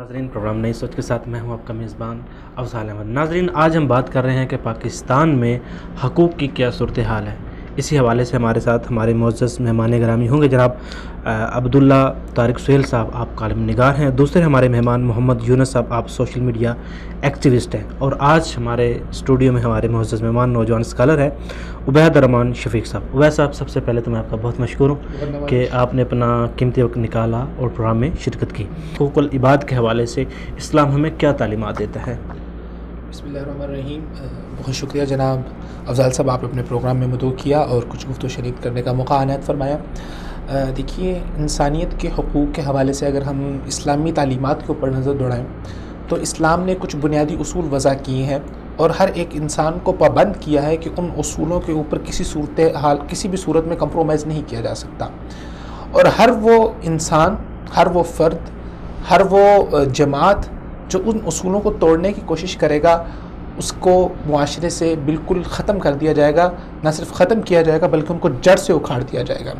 ناظرین، پروگرام نئی سوچ کے ساتھ میں ہوں آپ کا میزبان افضال احمد۔ ناظرین، آج ہم بات کر رہے ہیں کہ پاکستان میں حقوق کی کیا صورتحال ہے۔ اسی حوالے سے ہمارے ساتھ ہمارے معزز مہمان گرامی ہوں گے جناب عبداللہ طارق سہیل صاحب، آپ کالم نگار ہیں۔ دوسرے ہمارے مہمان محمد یونس صاحب، آپ سوشل میڈیا ایکٹیوسٹ ہیں۔ اور آج ہمارے اسٹوڈیو میں ہمارے معزز مہمان نوجوان اسکالر ہیں عبید الرحمان شفیق صاحب۔ عبید صاحب، سب سے پہلے تو میں آپ کا بہت مشکور ہوں کہ آپ نے اپنا قیمتی وقت نکالا اور پروگرام میں شرکت کی۔ حقوق العباد کے حوالے سے اسلام ہمیں کیا تعلیمات دیتا ہے؟ بسم اللہ الرحمن الرحیم۔ بہت شکریہ جناب افضال صاحب، آپ اپنے پروگرام میں مدعو کیا اور کچھ گفت و شنید کرنے کا موقع عنایت فرمایا۔ دیکھیے، انسانیت کے حقوق کے حوالے سے اگر ہم اسلامی تعلیمات کے اوپر نظر دوڑائیں تو اسلام نے کچھ بنیادی اصول وضع کیے ہیں اور ہر ایک انسان کو پابند کیا ہے کہ ان اصولوں کے اوپر کسی بھی صورت میں کمپرومائز نہیں کیا جا سکتا۔ اور ہر وہ انسان، ہر وہ فرد، ہر وہ جماعت جو ان اصولوں کو توڑنے کی کوشش کرے گا، اس کو معاشرے سے بالکل ختم کر دیا جائے گا۔ نہ صرف ختم کیا جائے گا بلکہ ان کو جڑ سے اکھاڑ دیا جائے گا۔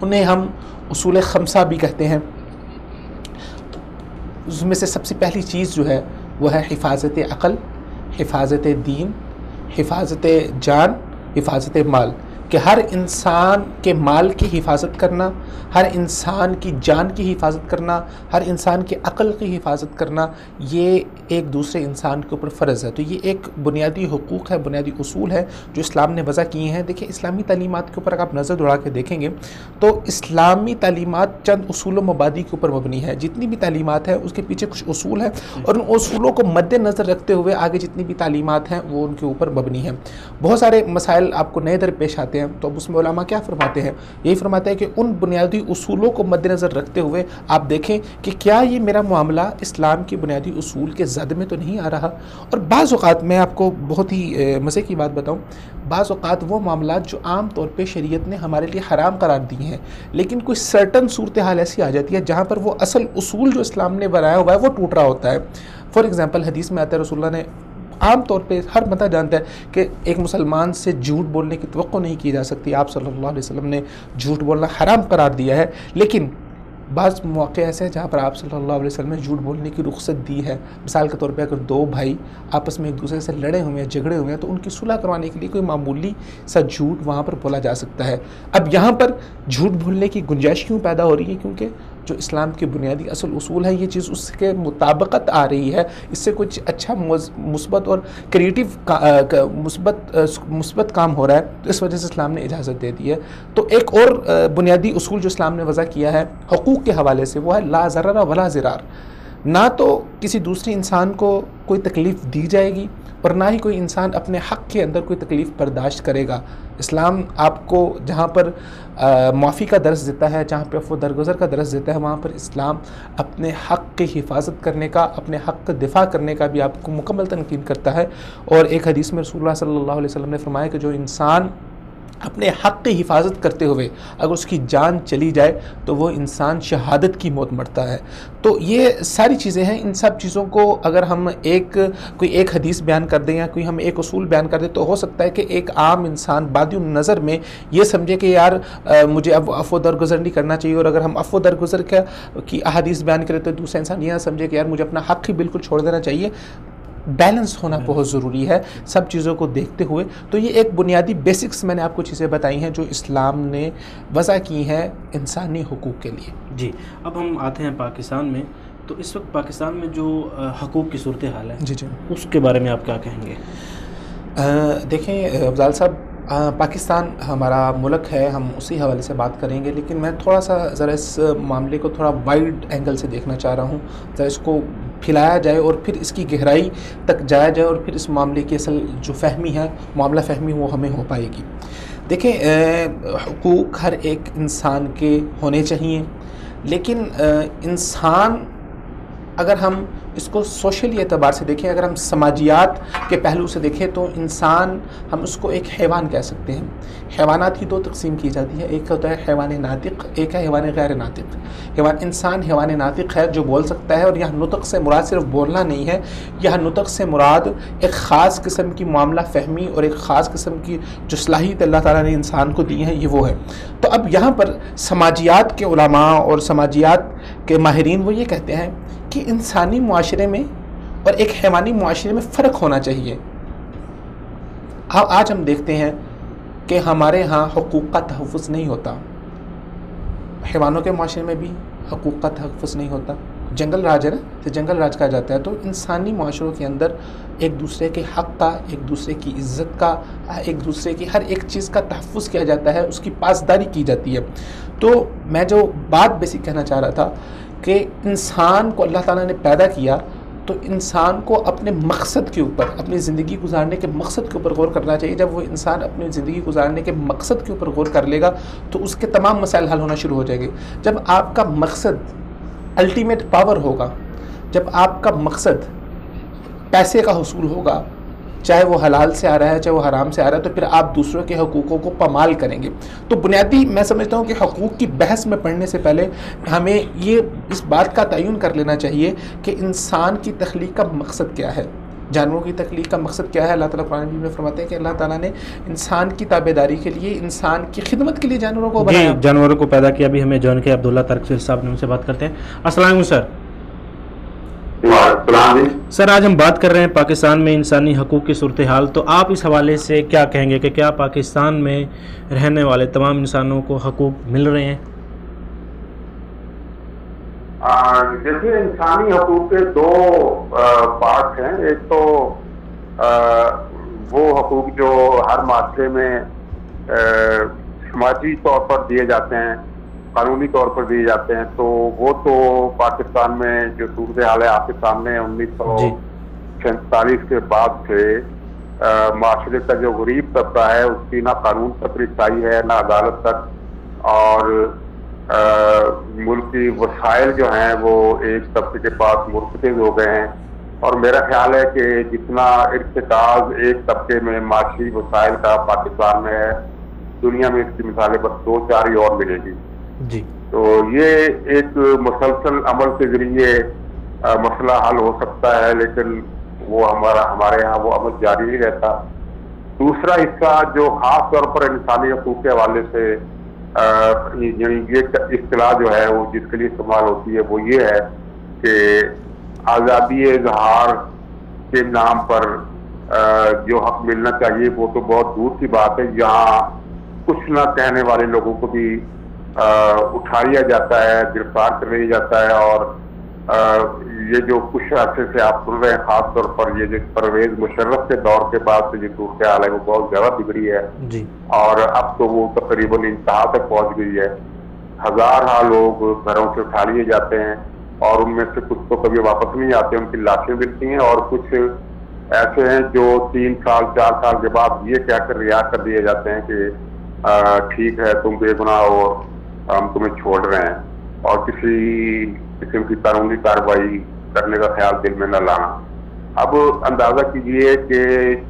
انہیں ہم اصول خمسہ بھی کہتے ہیں۔ اس میں سے سب سے پہلی چیز جو ہے وہ ہے حفاظت عقل، حفاظت دین، حفاظت جان، حفاظت مال، کہ ہر انسان کے مال کی حفاظت کرنا، ہر انسان کی جان کی حفاظت کرنا، ہر انسان کی عقل کی حفاظت کرنا، یہ ایک دوسرے انسان کے اوپر فرض ہے۔ تو یہ ایک بنیادی حقوق ہے، بنیادی اصول ہے جو اسلام نے وضع کیے ہیں۔ دیکھیں، اسلامی تعلیمات کے اوپر اگر آپ نظر دوڑا کے دیکھیں گے تو اسلامی تعلیمات چند اصول و مبادی کے اوپر مبنی ہے۔ جتنی بھی تعلیمات ہیں اس کے پیچھے کچھ اصول ہیں اور ان اصولوں کو مد نظر رکھتے ہوئے آگے جتنی بھی تعلیمات ہیں وہ ان کے اوپر مبنی ہیں۔ بہت سارے مسائل آپ کو نئے در پیش آتے ہیں تو اب اس میں علماء کیا فرماتے ہیں؟ یہی فرماتے ہیں کہ ان بنیادی اصولوں کو مد نظر رکھتے ہوئے آپ دیکھیں کہ کیا یہ میرا معاملہ اسلام کی بنیادی اصول کے زد میں تو نہیں آ رہا۔ اور بعض اوقات میں آپ کو بہت ہی مزے کی بات بتاؤں، بعض اوقات وہ معاملات جو عام طور پہ شریعت نے ہمارے لیے حرام قرار دی ہیں، لیکن کوئی سرٹن صورتحال ایسی آ جاتی ہے جہاں پر وہ اصل اصول جو اسلام نے بنایا ہوا ہے وہ ٹوٹ رہا ہوتا ہے۔ فار ایگزامپل، حدیث میں آتا ہے رسول اللہ نے عام طور پہ ہر بندہ جانتا ہے کہ ایک مسلمان سے جھوٹ بولنے کی توقع نہیں کی جا سکتی۔ آپ صلی اللہ علیہ وسلم نے جھوٹ بولنا حرام قرار دیا ہے، لیکن بعض مواقع ایسے ہیں جہاں پر آپ صلی اللہ علیہ وسلم نے جھوٹ بولنے کی رخصت دی ہے۔ مثال کے طور پہ اگر دو بھائی آپس میں ایک دوسرے سے لڑے ہوئے ہیں، جھگڑے ہوئے ہیں، تو ان کی صلح کروانے کے لیے کوئی معمولی سا جھوٹ وہاں پر بولا جا سکتا ہے۔ اب یہاں پر جھوٹ بولنے کی گنجائش کیوں پیدا ہو رہی ہے؟ کیونکہ جو اسلام کے بنیادی اصل اصول ہے، یہ چیز اس کے مطابقت آ رہی ہے، اس سے کچھ اچھا مثبت اور کریٹیو مثبت کام ہو رہا ہے، تو اس وجہ سے اسلام نے اجازت دے دی ہے۔ تو ایک اور بنیادی اصول جو اسلام نے وضع کیا ہے حقوق کے حوالے سے، وہ ہے لا ضرر ولا ضرار۔ نہ تو کسی دوسرے انسان کو کوئی تکلیف دی جائے گی اور نہ ہی کوئی انسان اپنے حق کے اندر کوئی تکلیف برداشت کرے گا۔ اسلام آپ کو جہاں پر معافی کا درس دیتا ہے، جہاں پہ عفو درگزر کا درس دیتا ہے، وہاں پر اسلام اپنے حق کی حفاظت کرنے کا، اپنے حق کا دفاع کرنے کا بھی آپ کو مکمل تنقید کرتا ہے۔ اور ایک حدیث میں رسول اللہ صلی اللہ علیہ وسلم نے فرمایا کہ جو انسان اپنے حق کی حفاظت کرتے ہوئے اگر اس کی جان چلی جائے تو وہ انسان شہادت کی موت مرتا ہے۔ تو یہ ساری چیزیں ہیں۔ ان سب چیزوں کو اگر ہم کوئی ایک حدیث بیان کر دیں یا کوئی ہم ایک اصول بیان کر دیں تو ہو سکتا ہے کہ ایک عام انسان بادی نظر میں یہ سمجھے کہ یار مجھے اب عفو درگزر نہیں کرنا چاہیے، اور اگر ہم عفو درگزر کی احادیث بیان کریں تو دوسرا انسان یہ سمجھے کہ یار مجھے اپنا حق ہی بالکل چھوڑ دینا چاہیے۔ بیلنس ہونا بہت ضروری ہے سب چیزوں کو دیکھتے ہوئے۔ تو یہ ایک بنیادی بیسکس میں نے آپ کو چیزیں بتائی ہیں جو اسلام نے وضع کی ہیں انسانی حقوق کے لیے۔ جی، اب ہم آتے ہیں پاکستان میں۔ تو اس وقت پاکستان میں جو حقوق کی صورتحال ہے، جی اس کے بارے میں آپ کیا کہیں گے؟ دیکھیں افضال صاحب، پاکستان ہمارا ملک ہے، ہم اسی حوالے سے بات کریں گے، لیکن میں تھوڑا سا ذرا اس معاملے کو تھوڑا وائڈ اینگل سے دیکھنا چاہ رہا ہوں، ذرا اس کو پھیلایا جائے اور پھر اس کی گہرائی تک جایا جائے اور پھر اس معاملے کی اصل جو فہمی ہے، معاملہ فہمی، وہ ہمیں ہو پائے گی۔ دیکھیں، حقوق ہر ایک انسان کے ہونے چاہیے، لیکن انسان اگر ہم اس کو سوشلی اعتبار سے دیکھیں، اگر ہم سماجیات کے پہلو سے دیکھیں تو انسان ہم اس کو ایک حیوان کہہ سکتے ہیں۔ حیوانات کی دو تقسیم کی جاتی ہے، ایک ہوتا ہے حیوان ناطق، ایک ہے حیوان غیر ناطق۔ انسان حیوان ناطق ہے جو بول سکتا ہے، اور یہاں نطق سے مراد صرف بولنا نہیں ہے، یہاں نطق سے مراد ایک خاص قسم کی معاملہ فہمی اور ایک خاص قسم کی جو صلاحیت اللہ تعالیٰ نے انسان کو دی ہے، یہ وہ ہے۔ تو اب یہاں پر سماجیات کے علماء اور سماجیات کہ ماہرین وہ یہ کہتے ہیں کہ انسانی معاشرے میں اور ایک حیوانی معاشرے میں فرق ہونا چاہیے. آج ہم دیکھتے ہیں کہ ہمارے ہاں حقوق کا تحفظ نہیں ہوتا، حیوانوں کے معاشرے میں بھی حقوق کا تحفظ نہیں ہوتا. جنگل راج ہے نا، تو جنگل راج کہا جاتا ہے. تو انسانی معاشروں کے اندر ایک دوسرے کے حق کا، ایک دوسرے کی عزت کا، ایک دوسرے کی ہر ایک چیز کا تحفظ کیا جاتا ہے، اس کی پاسداری کی جاتی ہے. تو میں جو بات بیسک کہنا چاہ رہا تھا کہ انسان کو اللہ تعالیٰ نے پیدا کیا تو انسان کو اپنے مقصد کے اوپر، اپنی زندگی گزارنے کے مقصد کے اوپر غور کرنا چاہیے. جب وہ انسان اپنی زندگی گزارنے کے مقصد کے اوپر غور کر لے گا تو اس کے تمام مسائل حل ہونا شروع ہو جائیں گے. جب آپ کا مقصد الٹیمیٹ پاور ہوگا، جب آپ کا مقصد پیسے کا حصول ہوگا، چاہے وہ حلال سے آ رہا ہے چاہے وہ حرام سے آ رہا ہے، تو پھر آپ دوسروں کے حقوقوں کو پامال کریں گے. تو بنیادی میں سمجھتا ہوں کہ حقوق کی بحث میں پڑھنے سے پہلے ہمیں یہ اس بات کا تعین کر لینا چاہیے کہ انسان کی تخلیق کا مقصد کیا ہے، جانوروں کی تخلیق کا مقصد کیا ہے. اللہ تعالیٰ قرآن میں فرماتے ہیں کہ اللہ تعالیٰ نے انسان کی تابعداری کے لیے، انسان کی خدمت کے لیے جانوروں کو بنایا. جی، جانوروں کو پیدا کیا. ابھی ہمیں جون کے عبداللہ ترک صاحب نے ان سے بات کرتے ہیں. السلام علیکم سر. سر آج ہم بات کر رہے ہیں پاکستان میں انسانی حقوق کی صورتحال. تو آپ اس حوالے سے کیا کہیں گے کہ کیا پاکستان میں رہنے والے تمام انسانوں کو حقوق مل رہے ہیں؟ دیکھیے، انسانی حقوق کے دو پارٹ ہیں. ایک تو وہ حقوق جو ہر معاشرے میں سماجی طور پر دیے جاتے ہیں، قانونی طور پر دیے جاتے ہیں. تو وہ تو پاکستان میں جو صورتحال ہے آپ کے سامنے 1947 کے بعد سے معاشرے کا جو غریب طبقہ ہے اس کی نہ قانون تک رسائی ہے نہ عدالت تک، اور ملکی وسائل جو ہیں وہ ایک طبقے کے پاس مرتکز ہو گئے ہیں. اور میرا خیال ہے کہ جتنا ارتکاز ایک طبقے میں معاشی وسائل کا پاکستان میں ہے، دنیا میں اس کی مثالیں بس 2-4 ہی اور ملے گی. جی. تو یہ ایک مسلسل عمل کے ذریعے مسئلہ حل ہو سکتا ہے، لیکن وہ ہمارے ہاں وہ عمل جاری نہیں رہتا. دوسرا حصہ جو خاص طور پر انسانی حقوق کے حوالے سے یعنی یہ اصطلاح جو ہے وہ جس کے لیے استعمال ہوتی ہے وہ یہ ہے کہ آزادی اظہار کے نام پر جو حق ملنا چاہیے وہ تو بہت دور کی بات ہے. یہاں کچھ نہ کہنے والے لوگوں کو بھی اٹھا لیا جاتا ہے، گرفتار کر لیا جاتا ہے. اور یہ جو کچھ عرصے سے آپ سن رہے ہیں، خاص طور پر یہ جو پرویز مشرف کے دور کے بعد سے جو صورتحال ہے وہ بہت زیادہ بگڑی ہے. جی. اور اب تو وہ تقریباً انتہا تک پہنچ گئی ہے. ہزارہ لوگ گھروں سے اٹھا لیے جاتے ہیں اور ان میں سے کچھ تو کبھی واپس نہیں آتے، ان کی لاشیں ملتی ہیں، اور کچھ ایسے ہیں جو 3 سال 4 سال کے بعد یہ کہہ کر رہا کر دیے جاتے ہیں کہ ٹھیک ہے تم بے گناہ ہو، ہم تمہیں چھوڑ رہے ہیں، اور کسی قسم کی قانونی کارروائی کرنے کا خیال دل میں نہ لانا. اب اندازہ کیجئے کہ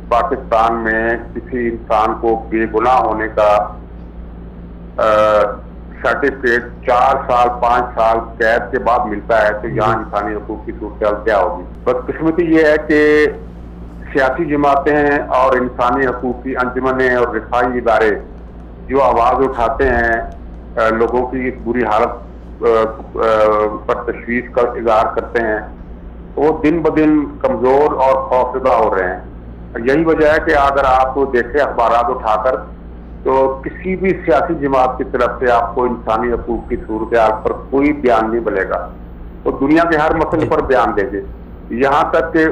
پاکستان میں کسی انسان کو بے گناہ ہونے کا سرٹیفکیٹ 4 سال 5 سال قید کے بعد ملتا ہے، تو یہاں انسانی حقوق کی صورتحال کیا ہوگی؟ بدقسمتی یہ ہے کہ سیاسی جماعتیں اور انسانی حقوق کی انجمنیں اور رسائی ادارے جو آواز اٹھاتے ہیں، لوگوں کی اس بری حالت پر تشویش کا اظہار کرتے ہیں، وہ دن بدن کمزور اور خوفزدہ ہو رہے ہیں. یہی وجہ ہے کہ اگر آپ دیکھیں اخبارات اٹھا کر تو کسی بھی سیاسی جماعت کی طرف سے آپ کو انسانی حقوق کی صورتحال پر کوئی بیان نہیں ملے گا. وہ دنیا کے ہر مسئلے پر بیان دیں گے، یہاں تک کہ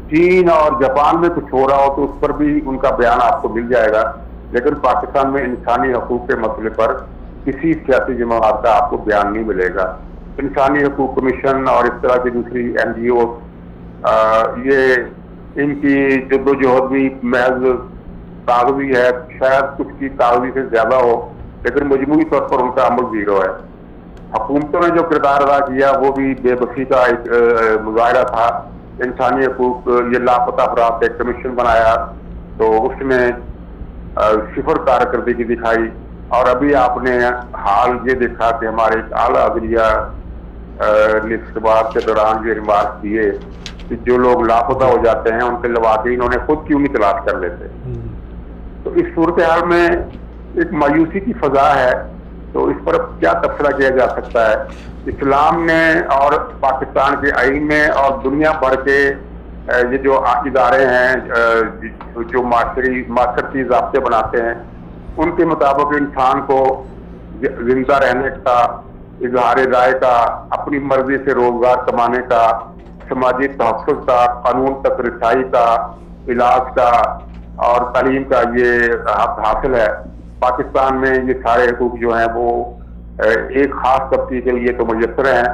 چین اور جاپان میں کچھ ہو رہا ہو تو اس پر بھی ان کا بیان آپ کو مل جائے گا. لیکن پاکستان میں انسانی حقوق کے مسئلے پر کسی سیاسی جماعت کا آپ کو بیان نہیں ملے گا. انسانی حقوق کمیشن اور اس طرح کی دوسری NGO یہ ان کی جدوجہد بھی محض کاغذی ہے، شاید کچھ کی کاغذی سے زیادہ ہو، لیکن مجموعی طور پر ان کا عمل زیرو ہے. حکومتوں نے جو کردار ادا کیا وہ بھی بے بسی کا ایک مظاہرہ تھا. انسانی حقوق یہ لاپتہ افراد ایک کمیشن بنایا تو اس نے صفر کارکردگی دکھائی، اور ابھی آپ نے حال یہ دیکھا کہ ہمارے ایک اعلیٰ عدلیہ نے اس بات کے دوران یہ ریمارک دیے کہ جو لوگ لاپتہ ہو جاتے ہیں ان کے لواحقین انہیں خود کیوں نہیں تلاش کر لیتے. تو اس صورتحال میں ایک مایوسی کی فضا ہے تو اس پر کیا تبصرہ کیا جا سکتا ہے؟ اسلام نے اور پاکستان کے آئین میں اور دنیا بھر کے یہ جو ادارے ہیں جو معاشرتی ضابطے بناتے ہیں، ان کے مطابق انسان کو زندہ رہنے کا، اظہار رائے کا، اپنی مرضی سے روزگار کمانے کا، سماجی تحفظ کا، قانون تک رسائی کا، علاج کا اور تعلیم کا یہ حق حاصل ہے۔ پاکستان میں یہ سارے حقوق جو ہیں وہ ایک خاص طبقے کے لیے تو میسر ہیں،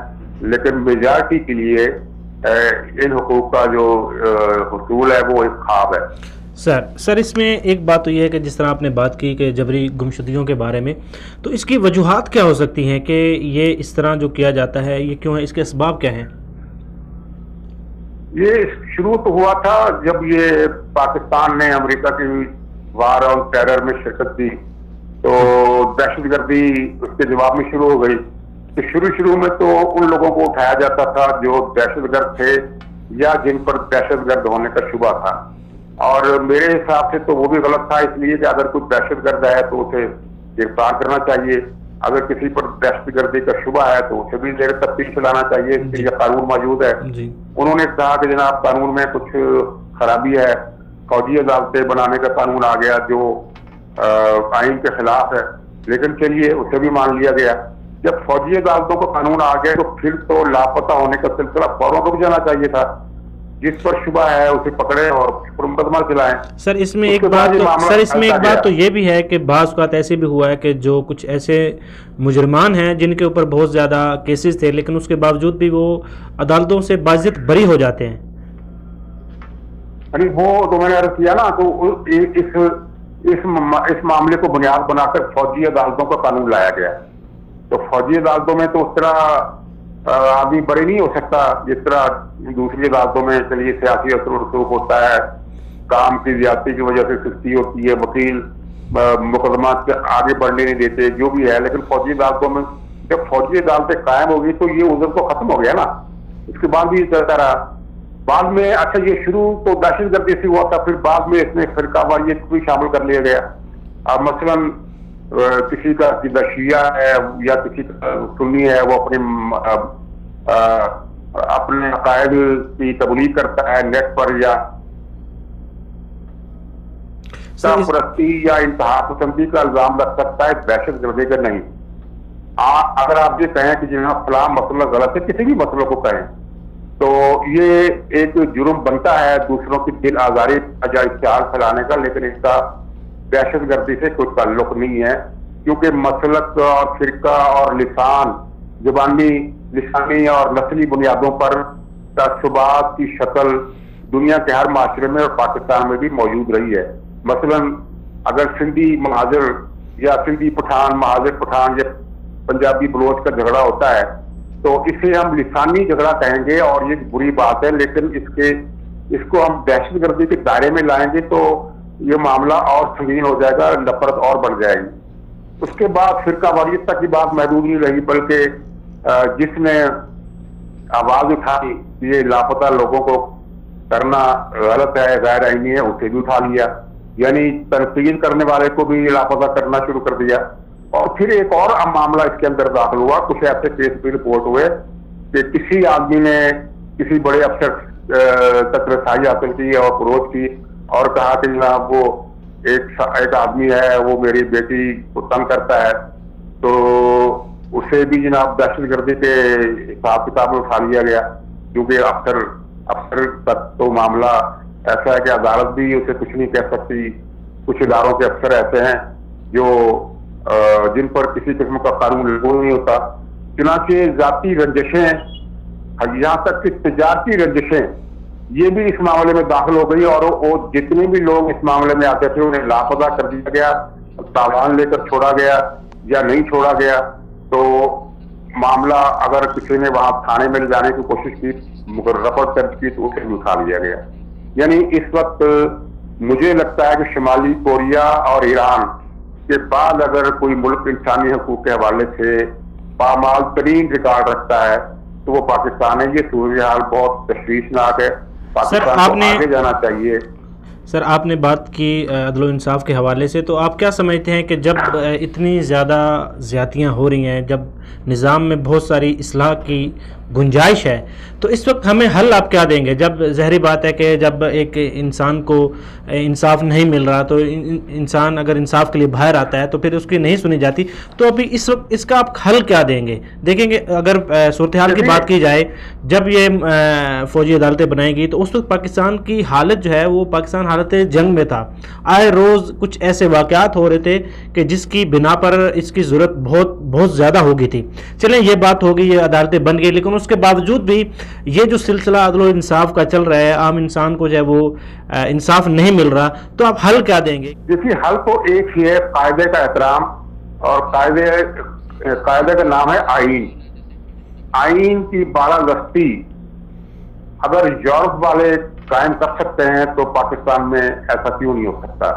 لیکن میجارٹی کے لیے ان حقوق کا جو حصول ہے وہ ایک خواب ہے۔ سر اس میں ایک بات تو یہ ہے کہ جس طرح آپ نے بات کی کہ جبری گمشدگیوں کے بارے میں، تو اس کی وجوہات کیا ہو سکتی ہیں کہ یہ اس طرح جو کیا جاتا ہے یہ کیوں ہے، اس کے اسباب کیا ہیں؟ یہ شروع تو ہوا تھا جب یہ پاکستان نے امریکہ کی وار آن ٹیرر میں شرکت کی تو دہشت گردی اس کے جواب میں شروع ہو گئی۔ تو شروع میں تو ان لوگوں کو اٹھایا جاتا تھا جو دہشت گرد تھے یا جن پر دہشت گرد ہونے کا شبہ تھا، اور میرے حساب سے تو وہ بھی غلط تھا، اس لیے کہ اگر کوئی دہشت گرد ہے تو اسے گرفتار کرنا چاہیے، اگر کسی پر دہشت گردی کا شبہ ہے تو اسے بھی زیر تفتیش چلانا چاہیے، اس کے لیے قانون موجود ہے۔ انہوں نے کہا کہ جناب قانون میں کچھ خرابی ہے، فوجی عدالتیں بنانے کا قانون آ گیا جو آئین کے خلاف ہے، لیکن چلیے اسے بھی مان لیا گیا۔ جب فوجی عدالتوں کا قانون آ گیا تو پھر تو لاپتہ ہونے کا سلسلہ فوراً رک جانا چاہیے تھا، جس پر شبہ ہے اسے پکڑے اور مقدمہ چلائیں۔ سر اس میں ایک بات تو یہ بھی ہے کہ بعض اوقات ایسے بھی ہوا ہے کہ جو کچھ ایسے مجرمان ہیں جن کے اوپر بہت زیادہ کیسز تھے لیکن اس کے باوجود بھی وہ عدالتوں سے باعزت بری ہو جاتے ہیں۔ یعنی وہ تو میں نے عرض کیا نا، تو اس معاملے کو بنیاد بنا کر فوجی عدالتوں کا قانون لایا گیا، تو فوجی عدالتوں میں تو اس طرح آدمی بری نہیں ہو سکتا جس طرح دوسری عدالتوں میں چلیے سیاسی اثر و رسوخ ہوتا ہے، کام کی زیادتی کی وجہ سے سستی ہوتی ہے، وکیل مقدمات کے آگے بڑھنے نہیں دیتے، جو بھی ہے، لیکن فوجی عدالتوں میں جب فوجی عدالتیں قائم ہوگی تو یہ عذر تو ختم ہو گیا نا، اس کے بعد بھی یہ چلتا رہا۔ بعد میں اچھا یہ شروع تو دہشت گردی سے ہوا تھا، پھر بعد میں اس میں فرقہ واریت بھی شامل کر لیا گیا۔ اب مثلاً کسی کا شیعہ ہے یا کسی کا سنی ہے، وہ اپنے عقائد کی تبلیغ کرتا ہے نیٹ پر، یا پرستی یا انتہا پسندی کا الزام لگ سکتا ہے، دہشت گردی کا نہیں۔ اگر آپ یہ کہیں کہ جناب فلاں مسئلہ غلط ہے، کسی بھی مسئلے کو کہیں تو یہ ایک جرم بنتا ہے دوسروں کی دل آزاری یا اشتعال پھیلانے کا، لیکن اس کا دہشت گردی سے کوئی تعلق نہیں ہے، کیونکہ مسلک اور فرقہ اور لسانی اور نسلی بنیادوں پر تعصبات کی شکل دنیا کے ہر معاشرے میں اور پاکستان میں بھی موجود رہی ہے۔ مثلا اگر سندھی مہاجر یا سندھی پٹھان، مہاجر پٹھان یا پنجابی بلوچ کا جھگڑا ہوتا ہے تو اسے ہم لسانی جھگڑا کہیں گے اور یہ بری بات ہے، لیکن اس کو ہم دہشت گردی کے دائرے میں لائیں گے تو یہ معاملہ اور سنگین ہو جائے گا، نفرت اور بڑھ جائے گی۔ اس کے بعد فرقہ واریت تک کی بات محدود نہیں رہی، بلکہ جس نے آواز اٹھائی یہ لاپتہ لوگوں کو کرنا غلط ہے، غیر آئینی ہے، اسے بھی اٹھا لیا، یعنی تنقید کرنے والے کو بھی لاپتہ کرنا شروع کر دیا۔ اور پھر ایک اور معاملہ اس کے اندر داخل ہوا، کچھ ایسے کیس بھی رپورٹ ہوئے کہ کسی آدمی نے کسی بڑے افسر تک رسائی حاصل کی اور اپروچ کی اور کہا کہ جناب وہ ایک آدمی ہے، وہ میری بیٹی کو تنگ کرتا ہے، تو اسے بھی جناب دہشت گردی کے حساب کتاب میں اٹھا لیا گیا، کیونکہ افسر تک تو معاملہ ایسا ہے کہ عدالت بھی اسے کچھ نہیں کہہ سکتی۔ کچھ اداروں کے افسر ایسے ہیں جو جن پر کسی قسم کا قانون لاگو نہیں ہوتا، چنانچہ ذاتی رنجشیں یہاں تک کہ تجارتی رنجشیں یہ بھی اس معاملے میں داخل ہو گئی، اور وہ جتنے بھی لوگ اس معاملے میں آتے تھے انہیں لاپتہ کر دیا گیا، تاوان لے کر چھوڑا گیا یا نہیں چھوڑا گیا۔ تو معاملہ اگر کسی نے وہاں تھانے میں لے جانے کی کوشش کی، مگر رپورٹ درج کی تو اسے بھی اٹھا لیا گیا۔ یعنی اس وقت مجھے لگتا ہے کہ شمالی کوریا اور ایران کے بعد اگر کوئی ملک انسانی حقوق کے حوالے سے پامال ترین ریکارڈ رکھتا ہے تو وہ پاکستان ہے۔ یہ صورتحال بہت تشویشناک ہے، پاکستان کو آگے جانا چاہیے۔ سر آپ نے بات کی عدل و انصاف کے حوالے سے، تو آپ کیا سمجھتے ہیں کہ جب اتنی زیادہ زیادتیاں ہو رہی ہیں، جب نظام میں بہت ساری اصلاح کی گنجائش ہے، تو اس وقت ہمیں حل آپ کیا دیں گے؟ جب ظاہری بات ہے کہ جب ایک انسان کو انصاف نہیں مل رہا، تو انسان اگر انصاف کے لیے باہر آتا ہے تو پھر اس کی نہیں سنی جاتی، تو ابھی اس وقت اس کا آپ حل کیا دیں گے؟ دیکھیں گے اگر صورتحال کی بات کی جائے، جب یہ فوجی عدالتیں بنائیں گی تو اس وقت پاکستان کی حالت جو ہے وہ پاکستان حالت جنگ میں تھا، آئے روز کچھ ایسے واقعات ہو رہے تھے کہ جس کی بنا پر اس کی ضرورت بہت زیادہ ہو گئی تھی۔ چلیں یہ بات ہو گئی، یہ عدالتیں بن گئی، لیکن اس کے باوجود بھی یہ جو سلسلہ عدل و انصاف کا چل رہا ہے، عام انسان کو جو ہے وہ انصاف نہیں مل رہا، تو آپ حل کیا دیں گے؟ دیکھیے حل تو ایک ہی ہے، قاعدے کا احترام، اور قاعدے کا نام ہے آئین۔ آئین کی بالادستی اگر یورپ والے قائم کر سکتے ہیں تو پاکستان میں ایسا کیوں نہیں ہو سکتا؟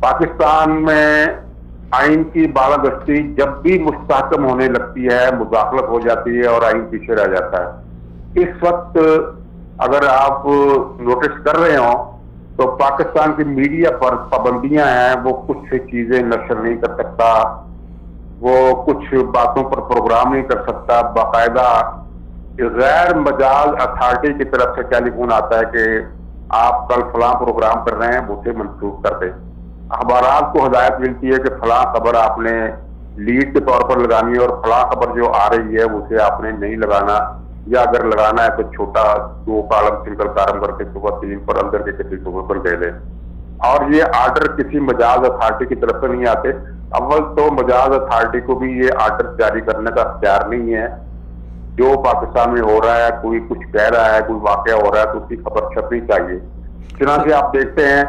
پاکستان میں آئین کی بالادستی جب بھی مستحکم ہونے لگتی ہے، مداخلت ہو جاتی ہے اور آئین پیچھے رہ جاتا ہے۔ اس وقت اگر آپ نوٹس کر رہے ہوں تو پاکستان کی میڈیا پر پابندیاں ہیں، وہ کچھ سے چیزیں نشر نہیں کر سکتا، وہ کچھ باتوں پر پروگرام نہیں کر سکتا۔ باقاعدہ غیر مجاز اتھارٹی کی طرف سے ٹیلی فون آتا ہے کہ آپ کل فلاں پروگرام کر رہے ہیں، اسے منسوخ کر دیں۔ اخبارات کو ہدایت ملتی ہے کہ فلاں خبر آپ نے لیڈ کے طور پر لگانی ہے، اور فلاں خبر جو آ رہی ہے اسے آپ نے نہیں لگانا، یا اگر لگانا ہے تو چھوٹا 2 کالم سنگل کالم کر کے صبح 3 پر اندر کے کسی صبح پر دے دیں۔ اور یہ آرڈر کسی مجاز اتھارٹی کی طرف سے نہیں آتے۔ اول تو مجاز اتھارٹی کو بھی یہ آرڈر جاری کرنے کا اختیار نہیں ہے۔ جو پاکستان میں ہو رہا ہے، کوئی کچھ کہہ رہا ہے، کوئی واقعہ ہو رہا ہے تو اس کی خبر چھپنی چاہیے۔ چنانچہ آپ دیکھتے ہیں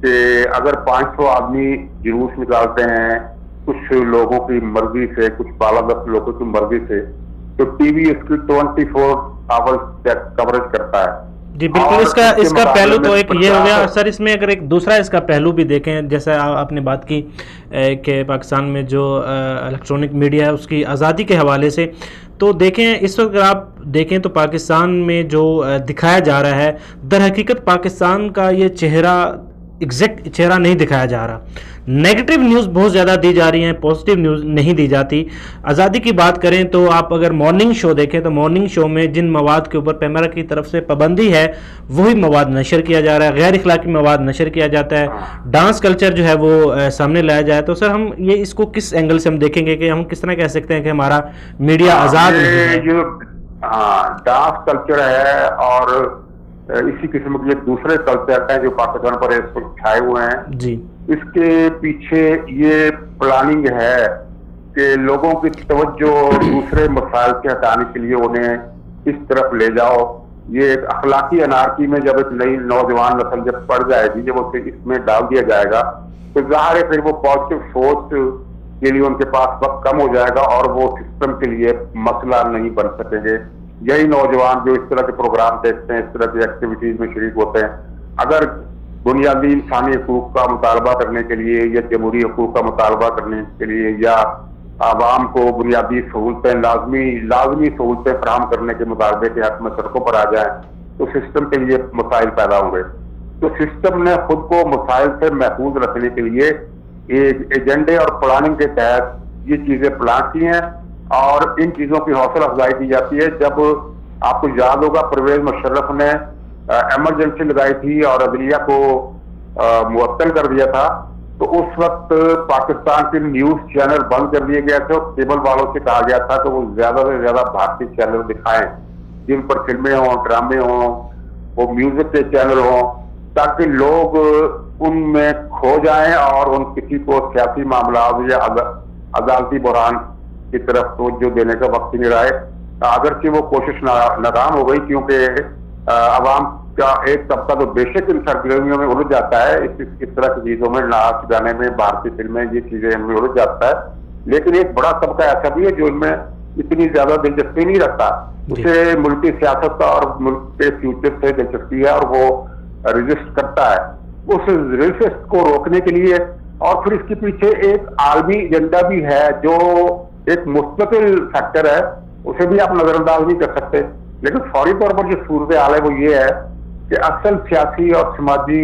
کہ اگر 500 آدمی جلوس نکالتے ہیں کچھ لوگوں کی مرضی سے، کچھ بالادست لوگوں کی مرضی سے، تو ٹی وی اس کی 24 آورز کوریج کرتا ہے۔ جی بالکل، اس کا پہلو تو ایک یہ ہو گیا سر۔ اس میں اگر ایک دوسرا اس کا پہلو بھی دیکھیں، جیسا آپ نے بات کی کہ پاکستان میں جو الیکٹرانک میڈیا ہے اس کی آزادی کے حوالے سے، تو دیکھیں اس وقت اگر آپ دیکھیں تو پاکستان میں جو دکھایا جا رہا ہے، در حقیقت پاکستان کا یہ چہرہ ایگزیکٹ چہرہ نہیں دکھایا جا رہا۔ نیگیٹو نیوز بہت زیادہ دی جا رہی ہیں، پازیٹیو نیوز نہیں دی جاتی۔ آزادی کی بات کریں تو آپ اگر مارننگ شو دیکھیں تو مارننگ شو میں جن مواد کے اوپر پیمرا کی طرف سے پابندی ہے وہی مواد نشر کیا جا رہا ہے، غیر اخلاقی مواد نشر کیا جاتا ہے، ڈانس کلچر جو ہے وہ سامنے لایا جائے۔ تو سر ہم یہ اس کو کس اینگل سے ہم دیکھیں گے کہ ہم کس طرح کہہ سکتے ہیں کہ ہمارا میڈیا آزاد ہے؟ جو ڈانس کلچر ہے اور اسی قسم کے دوسرے کلچر ہیں جو پاکستان پر اس وقت چھائے ہوئے ہیں، جی اس کے پیچھے یہ پلاننگ ہے کہ لوگوں کی توجہ دوسرے مسائل سے ہٹانے کے لیے انہیں اس طرف لے جاؤ۔ یہ ایک اخلاقی انارکی میں جب ایک نئی نوجوان نسل جب پڑ جائے گی، جب اسے اس میں ڈال دیا جائے گا تو ظاہر ہے پھر وہ پازیٹیو سوچ کے لیے ان کے پاس وقت کم ہو جائے گا اور وہ سسٹم کے لیے مسئلہ نہیں بن سکیں گے۔ یہی نوجوان جو اس طرح کے پروگرام دیکھتے ہیں، اس طرح کی ایکٹیویٹیز میں شریک ہوتے ہیں، اگر بنیادی انسانی حقوق کا مطالبہ کرنے کے لیے یا جمہوری حقوق کا مطالبہ کرنے کے لیے یا عوام کو بنیادی سہولتیں لازمی سہولتیں فراہم کرنے کے مطالبے کے حق میں سڑکوں پر آ جائیں تو سسٹم کے لیے مسائل پیدا ہوں گے۔ تو سسٹم نے خود کو مسائل سے محفوظ رکھنے کے لیے ایک ایجنڈے اور پلاننگ کے تحت یہ چیزیں پلان کی ہیں، اور ان چیزوں کی حوصلہ افزائی کی جاتی ہے۔ جب آپ کو یاد ہوگا پرویز مشرف نے ایمرجنسی لگائی تھی اور عدلیہ کو معطل کر دیا تھا، تو اس وقت پاکستان کے نیوز چینل بند کر دیے گئے تھے اور کیبل والوں سے کہا گیا تھا کہ وہ زیادہ سے زیادہ بھارتی چینل دکھائیں جن پر فلمیں ہوں، ڈرامے ہوں، وہ میوزک کے چینل ہوں، تاکہ لوگ ان میں کھو جائیں اور ان کسی کو سیاسی معاملات یا عدالتی بحران کی طرف توجہ دینے کا وقت نہیں رہے۔ اگرچہ وہ کوشش ناکام ہو گئی، کیونکہ عوام کا ایک طبقہ تو بے شک ان سرگرمیوں میں الجھ جاتا ہے، اس طرح کی چیزوں میں، ناچ گانے میں، بھارتی فلمیں، یہ چیزیں ان میں الجھ جاتا ہے، لیکن ایک بڑا طبقہ ایسا بھی ہے جو ان میں اتنی زیادہ دلچسپی نہیں رکھتا۔ اسے ملکی سیاست اور ملک کے فیوچر سے دلچسپی ہے اور وہ رجسٹ کرتا ہے۔ اس رجسٹ کو روکنے کے لیے اور پھر اس کے پیچھے ایک عالمی ایجنڈا بھی ہے جو ایک مستقل فیکٹر ہے، اسے بھی آپ نظر انداز نہیں کر سکتے۔ لیکن فوری طور پر جو صورتحال ہے وہ یہ ہے کہ اصل سیاسی اور سماجی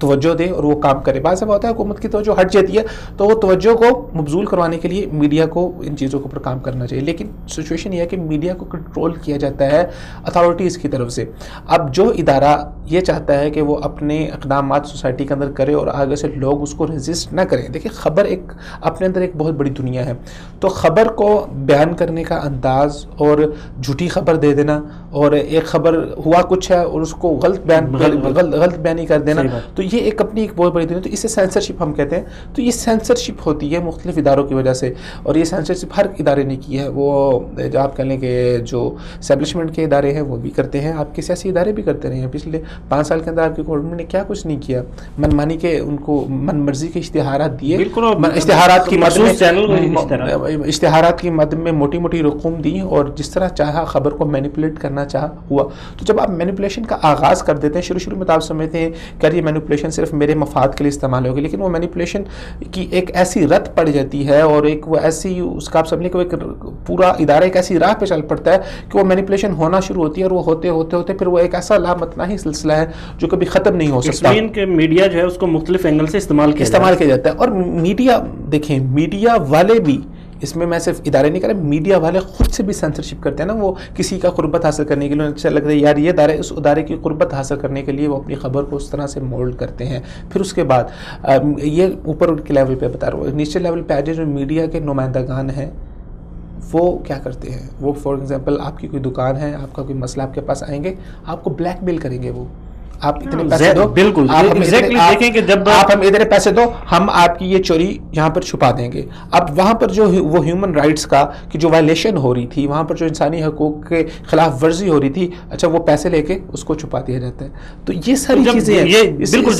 توجہ دے اور وہ کام کرے. بعض دفعہ ہوتا ہے حکومت کی توجہ ہٹ جاتی ہے تو وہ توجہ کو مبذول کروانے کے لیے میڈیا کو ان چیزوں کے اوپر کام کرنا چاہیے. لیکن سچویشن یہ ہے کہ میڈیا کو کنٹرول کیا جاتا ہے اتھارٹیز کی طرف سے. اب جو ادارہ یہ چاہتا ہے کہ وہ اپنے اقدامات سوسائٹی کے اندر کرے اور آگے سے لوگ اس کو ریزسٹ نہ کریں. دیکھیں خبر ایک اپنے اندر ایک بہت بڑی دنیا ہے, تو خبر کو بیان کرنے کا انداز اور جھوٹی خبر دے دینا اور ایک خبر ہوا کچھ ہے اور اس کو غلط بیانی کر دینا, تو یہ ایک اپنی ایک بہت بڑی دنیا. تو اسے سینسرشپ ہم کہتے ہیں. تو یہ سینسرشپ ہوتی ہے مختلف اداروں کی وجہ سے, اور یہ سینسرشپ ہر ادارے نے کی ہے. وہ جو آپ کہہ لیں کہ جو اسٹیبلشمنٹ کے ادارے ہیں وہ بھی کرتے ہیں, آپ کے سیاسی ادارے بھی کرتے رہے ہیں. پچھلے 5 سال کے اندر آپ کی گورنمنٹ نے کیا کچھ نہیں کیا, من مانی کے ان کو من مرضی کے اشتہارات دیے, اشتہارات کی مد میں موٹی موٹی رقوم دی اور جس طرح چاہا خبر کو مینیپولیٹ کرنا چاہا ہوا. تو جب آپ مینیپولیشن کا آغاز کر دیتے ہیں, شروع میں تو آپ سمجھتے ہیں کہ یہ مینیپولیشن صرف میرے مفاد کے لیے استعمال ہوگی, لیکن وہ مینیپولیشن کی ایک ایسی رت پڑ جاتی ہے اور ایک وہ ایسی اس کا آپ سمجھیں کہ وہ ایک پورا ادارہ ایک ایسی راہ پہ چل پڑتا ہے کہ وہ مینیپولیشن ہونا شروع ہوتی ہے اور وہ ہوتے ہوتے ہوتے پھر وہ ایک ایسا لامتناہی سلسلہ ہے جو کبھی ختم نہیں ہو سکتا. میڈیا جو ہے اس کو مختلف اینگل سے استعمال کیا جاتا ہے. اور میڈیا دیکھیں, میڈیا والے بھی اس میں صرف ادارے نہیں کر رہے, میڈیا والے خود سے بھی سینسرشپ کرتے ہیں نا. وہ کسی کا قربت حاصل کرنے کے لیے اچھا لگتا ہے یار یہ ادارے, اس ادارے کی قربت حاصل کرنے کے لیے وہ اپنی خبر کو اس طرح سے مولڈ کرتے ہیں. پھر اس کے بعد یہ اوپر کے لیول پہ بتا رہا ہوں, نیچے لیول پہ آج جو میڈیا کے نمائندگان ہیں وہ کیا کرتے ہیں. وہ فار ایگزامپل آپ کی کوئی دکان ہے, آپ کا کوئی مسئلہ آپ کے پاس آئیں گے, آپ کو بلیک میل کریں گے. وہ آپ اتنے پیسے دو, بالکل دیکھیں کہ جب آپ ہم اتنے پیسے دو ہم آپ کی یہ چوری یہاں پر چھپا دیں گے. اب وہاں پر جو وہ ہیومن رائٹس کا کہ جو وائلیشن ہو رہی تھی, وہاں پر جو انسانی حقوق کے خلاف ورزی ہو رہی تھی, اچھا وہ پیسے لے کے اس کو چھپا دیا جاتا ہے. تو یہ ساری چیزیں بالکل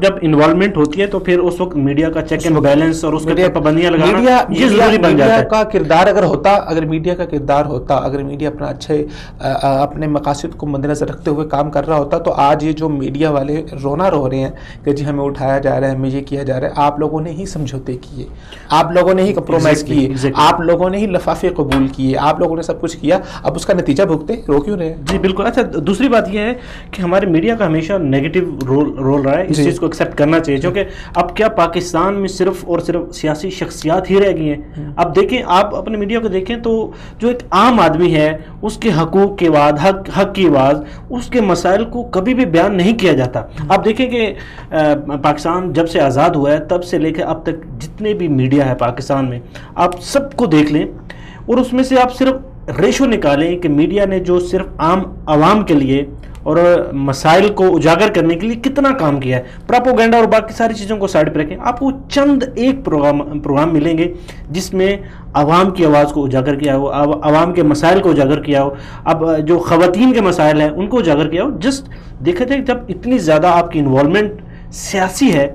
جب انوالومنٹ ہوتی ہے تو پھر اس وقت میڈیا کا چیک اینڈ بیلنس اور اس کے پابندیاں لگانا یہ ضروری بن جاتا ہے. کا کردار اگر میڈیا کا کردار ہوتا, اگر میڈیا اپنا اچھے اپنے مقاصد کو مد نظر رکھتے ہوئے کام کر رہا ہوتا, تو آج جو میڈیا والے رونا رو رہے ہیں کہ جی ہمیں اٹھایا جا رہا ہے, ہمیں یہ کیا جا رہا ہے, آپ لوگوں نے ہی سمجھوتے کیے, آپ لوگوں نے ہی کمپرومائز کیے, آپ لوگوں نے ہی لفافے قبول کیے, آپ لوگوں نے سب کچھ کیا, اب اس کا نتیجہ بھگتے رو کیوں رہے ہیں. جی بالکل. اچھا دوسری بات یہ ہے کہ ہمارے میڈیا کا ہمیشہ نیگیٹو رول رہا ہے, اس چیز کو ایکسیپٹ کرنا چاہیے, کیونکہ اب کیا پاکستان میں صرف اور صرف سیاسی شخصیات ہی رہ گئی ہیں. اب دیکھیں آپ اپنے میڈیا کو دیکھیں تو جو ایک عام آدمی ہے اس کے حقوق کی آواز, حق کی آواز, اس کے مسائل کو کبھی بھی بیان نہیں کیا جاتا. آپ دیکھیں کہ پاکستان جب سے آزاد ہوا ہے تب سے لے کے اب تک جتنے بھی میڈیا ہے پاکستان میں, آپ سب کو دیکھ لیں اور اس میں سے آپ صرف ریشو نکالیں کہ میڈیا نے جو صرف عام عوام کے لیے اور مسائل کو اجاگر کرنے کے لیے کتنا کام کیا ہے. پراپوگینڈا اور باقی ساری چیزوں کو سائڈ پہ رکھیں, آپ کو چند ایک پروگرام ملیں گے جس میں عوام کی آواز کو اجاگر کیا ہو, عوام کے مسائل کو اجاگر کیا ہو, اب جو خواتین کے مسائل ہیں ان کو اجاگر کیا ہو. جسٹ دیکھا جائے جب اتنی زیادہ آپ کی انوالومنٹ سیاسی ہے,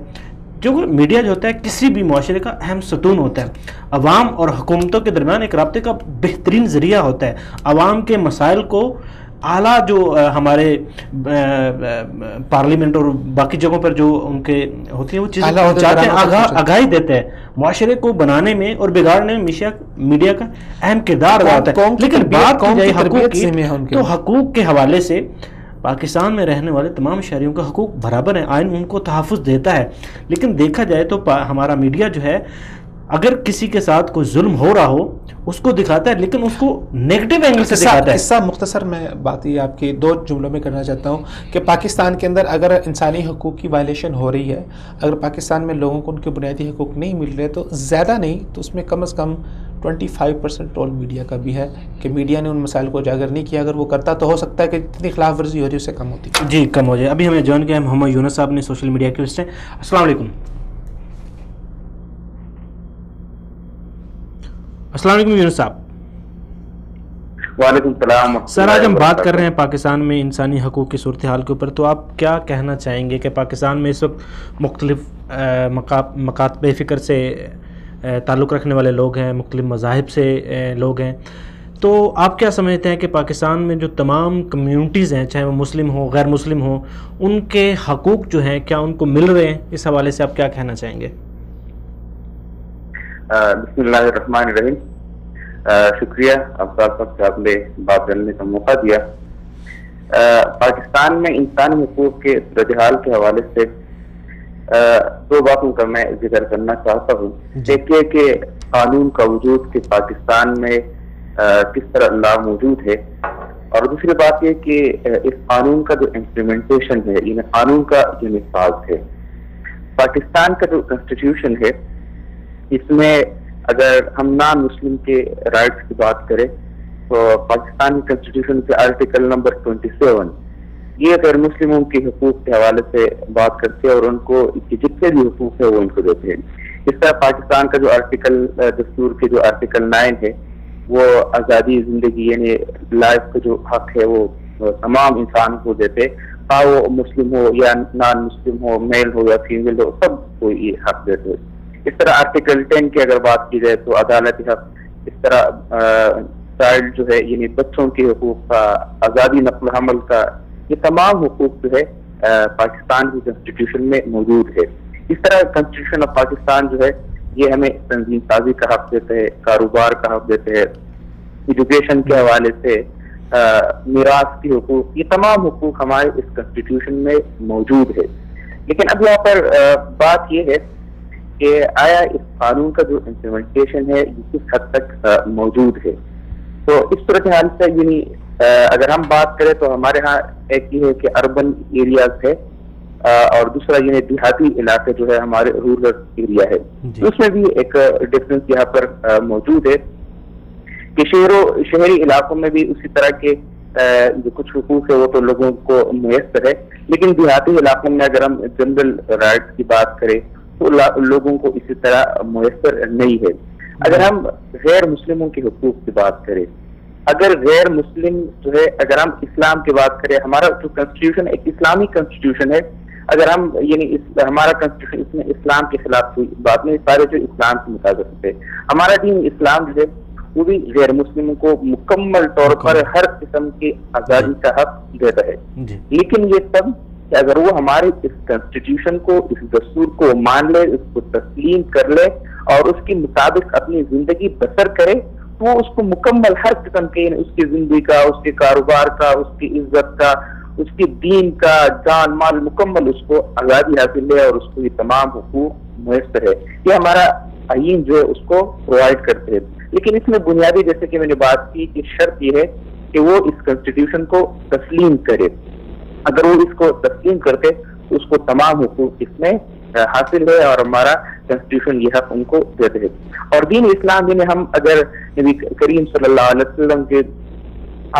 جو میڈیا جو ہوتا ہے کسی بھی معاشرے کا اہم ستون ہوتا ہے, عوام اور حکومتوں کے درمیان ایک رابطے کا بہترین ذریعہ ہوتا ہے. عوام کے مسائل کو اعلیٰ جو ہمارے پارلیمنٹ اور باقی جگہوں پر جو ان کے ہوتی ہیں وہ چیزیں چاہتے ہیں, آگاہی دیتے ہیں, معاشرے کو بنانے میں اور بگاڑنے میں میڈیا کا اہم کردار ادا ہوتا ہے. لیکن بات کی جائے حقوق کی تو حقوق کے حوالے سے پاکستان میں رہنے والے تمام شہریوں کا حقوق برابر ہیں, آئین ان کو تحفظ دیتا ہے. لیکن دیکھا جائے تو ہمارا میڈیا جو ہے اگر کسی کے ساتھ کوئی ظلم ہو رہا ہو اس کو دکھاتا ہے, لیکن اس کو نیگیٹو اینگل سے دکھاتا ہے. قصہ مختصر میں بات یہ آپ کی 2 جملوں میں کرنا چاہتا ہوں کہ پاکستان کے اندر اگر انسانی حقوق کی وائلیشن ہو رہی ہے, اگر پاکستان میں لوگوں کو ان کے بنیادی حقوق نہیں مل رہے, تو زیادہ نہیں تو اس میں کم از کم 25% رول میڈیا کا بھی ہے کہ میڈیا نے ان مسائل کو اجاگر نہیں کیا. اگر وہ کرتا تو ہو سکتا ہے کہ جتنی خلاف ورزی ہو رہی ہے اس سے کم ہوتی. جی کم ہو جائے. ابھی ہمیں جوائن کیا ہے محمد یونس صاحب نے, سوشل میڈیا ایکٹیوسٹ ہیں. السلام علیکم. السلام علیکم یونس صاحب. وعلیکم السلام سر. آج ہم بات کر رہے ہیں پاکستان میں انسانی حقوق کی صورتحال کے اوپر, تو آپ کیا کہنا چاہیں گے کہ پاکستان میں اس وقت مختلف مکاتب فکر سے تعلق رکھنے والے لوگ ہیں, مختلف مذاہب سے لوگ ہیں, تو آپ کیا سمجھتے ہیں کہ پاکستان میں جو تمام کمیونٹیز ہیں, چاہے وہ مسلم ہوں غیر مسلم ہوں, ان کے حقوق جو ہیں کیا ان کو مل رہے ہیں؟ اس حوالے سے آپ کیا کہنا چاہیں گے؟ بسم اللہ الرحمن الرحیم. شکریہ افضال صاحب نے بات کرنے کا موقع دیا. پاکستان میں انسانی حقوق کے صورتحال کے حوالے سے دو باتوں کا میں ذکر کرنا چاہتا ہوں۔ ایک یہ کہ قانون کا وجود کہ پاکستان میں کس طرح لا موجود ہے، اور دوسری بات یہ کہ اس قانون کا جو امپلیمنٹیشن ہے، یعنی قانون کا جو نفاذ ہے۔ پاکستان کا جو کنسٹیٹیوشن ہے، اس میں اگر ہم نان مسلم کے رائٹس کی بات کریں تو پاکستان کی کنسٹیٹیوشن کے آرٹیکل نمبر 27 یہ غیر مسلموں کے حقوق کے حوالے سے بات کرتے ہیں اور ان کو جتنے بھی حقوق ہے وہ ان کو دیتے ہیں۔ اس طرح پاکستان کا جو آرٹیکل دستور کے جو آرٹیکل 9 ہے وہ آزادی زندگی یعنی لائف کا جو حق ہے وہ تمام انسانوں کو دیتے، خواہ وہ مسلم ہو یا نان مسلم ہو، میل ہو یا فیمیل ہو، سب کو یہ حق دیتے۔ اس طرح آرٹیکل 10 کی اگر بات کی جائے تو عدالتی حق، اس طرح چائلڈ جو ہے یعنی بچوں کے حقوق کا، آزادی نقل و حمل کا، یہ تمام حقوق جو ہے پاکستان کی کنسٹیٹیوشن میں موجود ہے۔ اس طرح کنسٹیٹیوشن آف پاکستان جو ہے یہ ہمیں تنظیم سازی کا حق دیتے ہیں، کاروبار کا حق دیتے ہیں، ایجوکیشن کے حوالے سے میراث کے حقوق، یہ تمام حقوق ہمارے اس کنسٹیٹیوشن میں موجود ہے۔ لیکن اب یہاں پر بات یہ ہے کہ آیا اس قانون کا جو امپلیمنٹیشن ہے یہ کس حد تک موجود ہے۔ تو اس صورتحال سے یعنی اگر ہم بات کریں تو ہمارے ہاں ایک یہ ہے کہ اربن ایریاز ہے اور دوسرا یہ دیہاتی علاقے جو ہے ہمارے رورل ایریا ہے، اس میں بھی ایک ڈفرینس یہاں پر موجود ہے کہ شہری علاقوں میں بھی اسی طرح کے جو کچھ حقوق ہے وہ تو لوگوں کو میسر ہے، لیکن دیہاتی علاقوں میں اگر ہم جنرل رائٹس کی بات کریں تو لوگوں کو اسی طرح میسر نہیں ہے۔ اگر ہم غیر مسلموں کے حقوق کی بات کریں، اگر غیر مسلم جو ہے، اگر ہم اسلام کی بات کریں، ہمارا جو کنسٹیٹیوشن ایک اسلامی کنسٹیٹیوشن ہے، اگر ہم یعنی ہمارا کنسٹیٹیوشن اس میں اسلام کے خلاف کوئی بات نہیں، سارے جو اسلام کے مطابق ہے، ہمارا دین اسلام جو ہے وہ بھی غیر مسلموں کو مکمل طور پر ہر قسم کی آزادی کا حق دیتا ہے۔ لیکن یہ سب کہ اگر وہ ہمارے اس کنسٹیٹیوشن کو، اس دستور کو مان لے، اس کو تسلیم کر لے اور اس کے مطابق اپنی زندگی بسر کرے تو وہ اس کو مکمل ہر قسم کے اس کی زندگی کا، اس کے کاروبار کا، اس کی عزت کا، اس کے دین کا، جان مال مکمل اس کو آزادی حاصل ہے اور اس کو یہ تمام حقوق میسر ہے۔ یہ ہمارا آئین جو ہے اس کو پرووائڈ کرتے ہیں۔ لیکن اس میں بنیادی جیسے کہ میں نے بات کی کہ شرط یہ ہے کہ وہ اس کنسٹیٹیوشن کو تسلیم کرے۔ اگر وہ اس کو تسلیم کرتے تو اس کو تمام حقوق اس میں حاصل ہے اور ہمارا کنسٹیٹیوشن یہ حق ان کو دیتے ہیں۔ اور دین اسلام میں ہم اگر نبی کریم صلی اللہ علیہ وسلم کے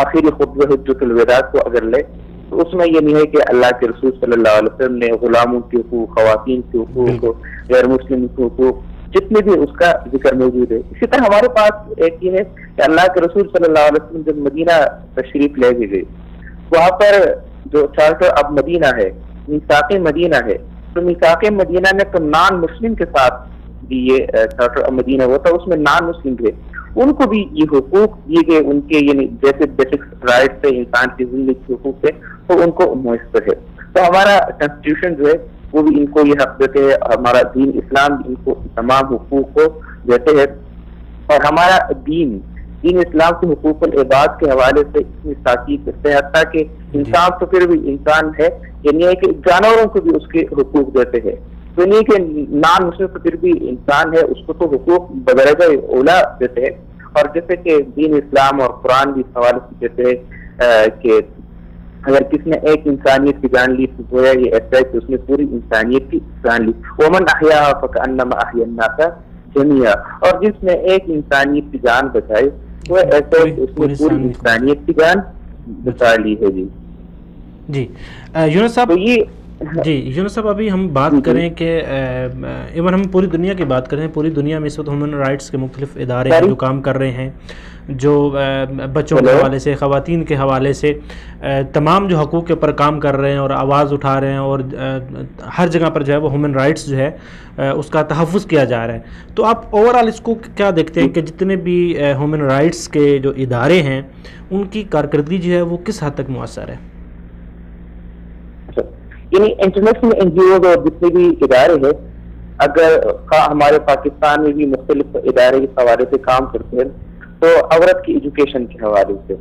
آخری خطبہ حجۃ الوداع کو اگر لے تو اس میں یہ نہیں ہے کہ اللہ کے رسول صلی اللہ علیہ وسلم نے غلاموں کے حقوق، خواتین کے حقوق، غیر مسلم کے حقوق، جتنے بھی اس کا ذکر موجود ہے۔ اسی طرح ہمارے پاس ایک یہ ہے کہ اللہ کے رسول صلی اللہ علیہ وسلم جب مدینہ تشریف لے گئے وہاں پر جو چارٹر اب مدینہ ہے، میثاق مدینہ ہے، تو میثاق مدینہ میں تو نان مسلم کے ساتھ بھی یہ چارٹر اب مدینہ ہوتا، اس میں نان مسلم تھے، ان کو بھی یہ حقوق دیے گئے، ان کے یعنی جیسے بیسک رائٹ تھے، انسان کی زندگی کے حقوق تھے، تو ان کو میسر ہے۔ تو ہمارا کنسٹیٹیوشن جو ہے وہ بھی ان کو یہ حق دیتے ہیں، ہمارا دین اسلام بھی ان کو تمام حقوق کو دیتے ہیں، اور ہمارا دین اسلام کے حقوق العباد کے حوالے سے اتنی تاکید کرتے ہیں، حتیٰ کہ انسان تو پھر بھی انسان ہے، یعنی ہے کہ جانوروں کو بھی اس کے حقوق دیتے ہیں، تو نہیں کہ نان مسلم تو پھر بھی انسان ہے، اس کو تو حقوق بدرجہ اولا دیتے ہیں۔ اور جیسے کہ دین اسلام اور قرآن بھی اس حوالے سے کہتے ہیں کہ اگر کس نے ایک انسانیت کی جان لی تو گویا یہ ایسا ہے کہ اس نے پوری انسانیت کی جان لی، ومن احیاها فکأنما احیا الناس جميعا، اور جس نے ایک انسانیت کی جان بچائی وہ ایسا ہے کہ اس نے پوری انسانیت کی جان بچا لی ہے۔ جی یونس صاحب، جی یونس صاحب، ابھی ہم بات کریں کہ ایون ہم پوری دنیا کی بات کریں، پوری دنیا میں اس وقت ہیومن رائٹس کے مختلف ادارے ہیں جو کام کر رہے ہیں، جو بچوں کے حوالے سے، خواتین کے حوالے سے تمام جو حقوق کے اوپر کام کر رہے ہیں اور آواز اٹھا رہے ہیں، اور ہر جگہ پر جو ہے وہ ہیومن رائٹس جو ہے اس کا تحفظ کیا جا رہا ہے۔ تو آپ اوورآل اس کو کیا دیکھتے ہیں کہ جتنے بھی ہیومن رائٹس کے جو ادارے ہیں ان کی کارکردگی جو ہے وہ کس حد تک مؤثر ہے؟ یعنی انٹرنیشنل این جی اوز اور جتنے بھی ادارے ہیں، اگر ہمارے پاکستان میں بھی مختلف ادارے اس حوالے سے کام کرتے ہیں، تو عورت کی ایجوکیشن کے حوالے سے،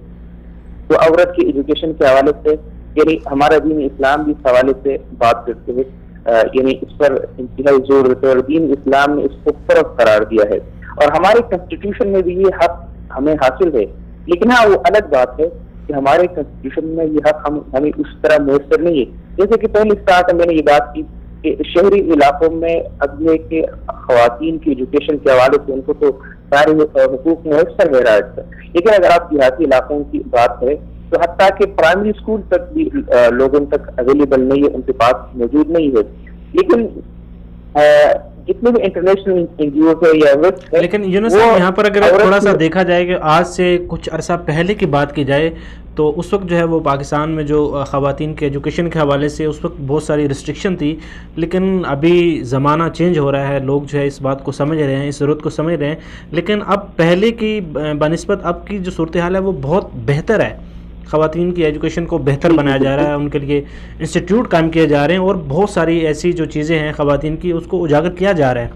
تو عورت کی ایجوکیشن کے حوالے سے یعنی ہمارا دین اسلام بھی اس حوالے سے بات کرتے ہیں۔ یعنی اس پر انتہائی زور دیتے ہیں اور دین اسلام نے اس کو فرض قرار دیا ہے، اور ہمارے کنسٹیٹیوشن میں بھی یہ حق ہمیں حاصل ہے. لیکن ہاں وہ الگ بات ہے کہ ہمارے کنسٹیٹیوشن میں یہ حق ہمیں اس طرح میسر نہیں ہے. جیسے کہ پہلے اسٹارٹ میں نے یہ بات کی کہ شہری علاقوں میں اب یہ کہ خواتین کی ایجوکیشن کے حوالے سے ان کو تو سارے حقوق میسر ہے رائٹ پر، لیکن اگر آپ دیہاتی علاقوں کی بات کریں تو حتیٰ کہ پرائمری اسکول تک بھی لوگوں تک اویلیبل نہیں ہے، ان کے پاس موجود نہیں ہے. لیکن جتنے بھی انٹرنیشنل این جی اوز ہے یا لیکن یونس صاحب یہاں پر اگر تھوڑا سا دیکھا جائے کہ آج سے کچھ عرصہ پہلے کی بات کی جائے تو اس وقت جو ہے وہ پاکستان میں جو خواتین کے ایجوکیشن کے حوالے سے اس وقت بہت ساری ریسٹرکشن تھی، لیکن ابھی زمانہ چینج ہو رہا ہے، لوگ جو ہے اس بات کو سمجھ رہے ہیں، اس ضرورت کو سمجھ رہے ہیں. لیکن اب پہلے کی بنسبت اب کی جو صورتحال ہے وہ بہت بہتر ہے. خواتین کی ایجوکیشن کو بہتر بنایا جا رہا ہے، ان کے لیے انسٹیٹیوٹ قائم کیے جا رہے ہیں اور بہت ساری ایسی جو چیزیں ہیں خواتین کی اس کو اجاگر کیا جا رہا ہے.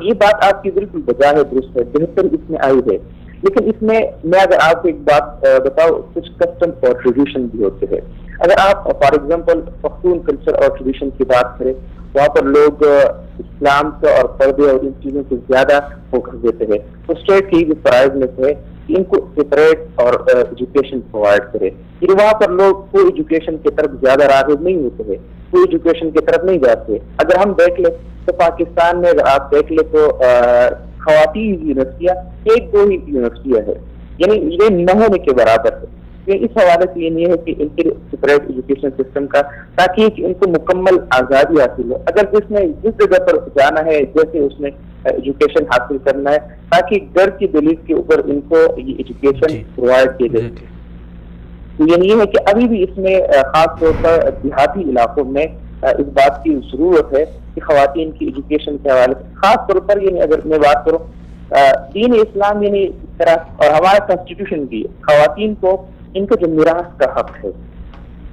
یہ بات آپ کی بالکل بجا ہے، درست ہے، بہتر اس میں آئی ہے. لیکن اس میں اگر آپ کو ایک بات بتاؤ، کچھ کسٹم اور ٹریڈیشن بھی ہوتے ہیں. اگر آپ فار ایگزامپل پختون کلچر اور ٹریڈیشن کی بات کریں، وہاں پر لوگ اسلام سے اور پردے اور ان چیزوں کو زیادہ فوکس دیتے ہیں. تو اسٹیٹ کی بھی فرائض میں سے ان کو سپریٹ اور ایجوکیشن پرووائڈ کرے. پھر وہاں پر لوگ کوئی ایجوکیشن کی طرف زیادہ راغب نہیں ہوتے ہیں، کوئی ایجوکیشن کی طرف نہیں جاتے. اگر ہم دیکھ لیں تو پاکستان میں اگر آپ دیکھ لیں تو خواتین یونیورسٹیاں ایک دو ہی یونیورسٹیاں ہیں، یعنی یہ نہ ہونے کے برابر ہے. اس حوالے سے یہ نہیں ہے کہ ان کے سپریٹ ایجوکیشن سسٹم کا، تاکہ ان کو مکمل آزادی حاصل ہو. اگر جس جگہ پر جانا ہے جیسے اس میں ایجوکیشن حاصل کرنا ہے، تاکہ گھر کی دلیل کے اوپر ان کو یہ ایجوکیشن پرووائڈ کی جائے. یعنی یہ ہے کہ ابھی بھی اس میں خاص طور پر دیہاتی علاقوں میں اس بات کی ضرورت ہے کہ خواتین کی ایجوکیشن کے حوالے سے خاص طور پر، یعنی اگر میں بات کروں دین اسلام یعنی اس طرح اور ہمارا کنسٹیٹیوشن بھی خواتین کو ان کا جو میراث کا حق ہے،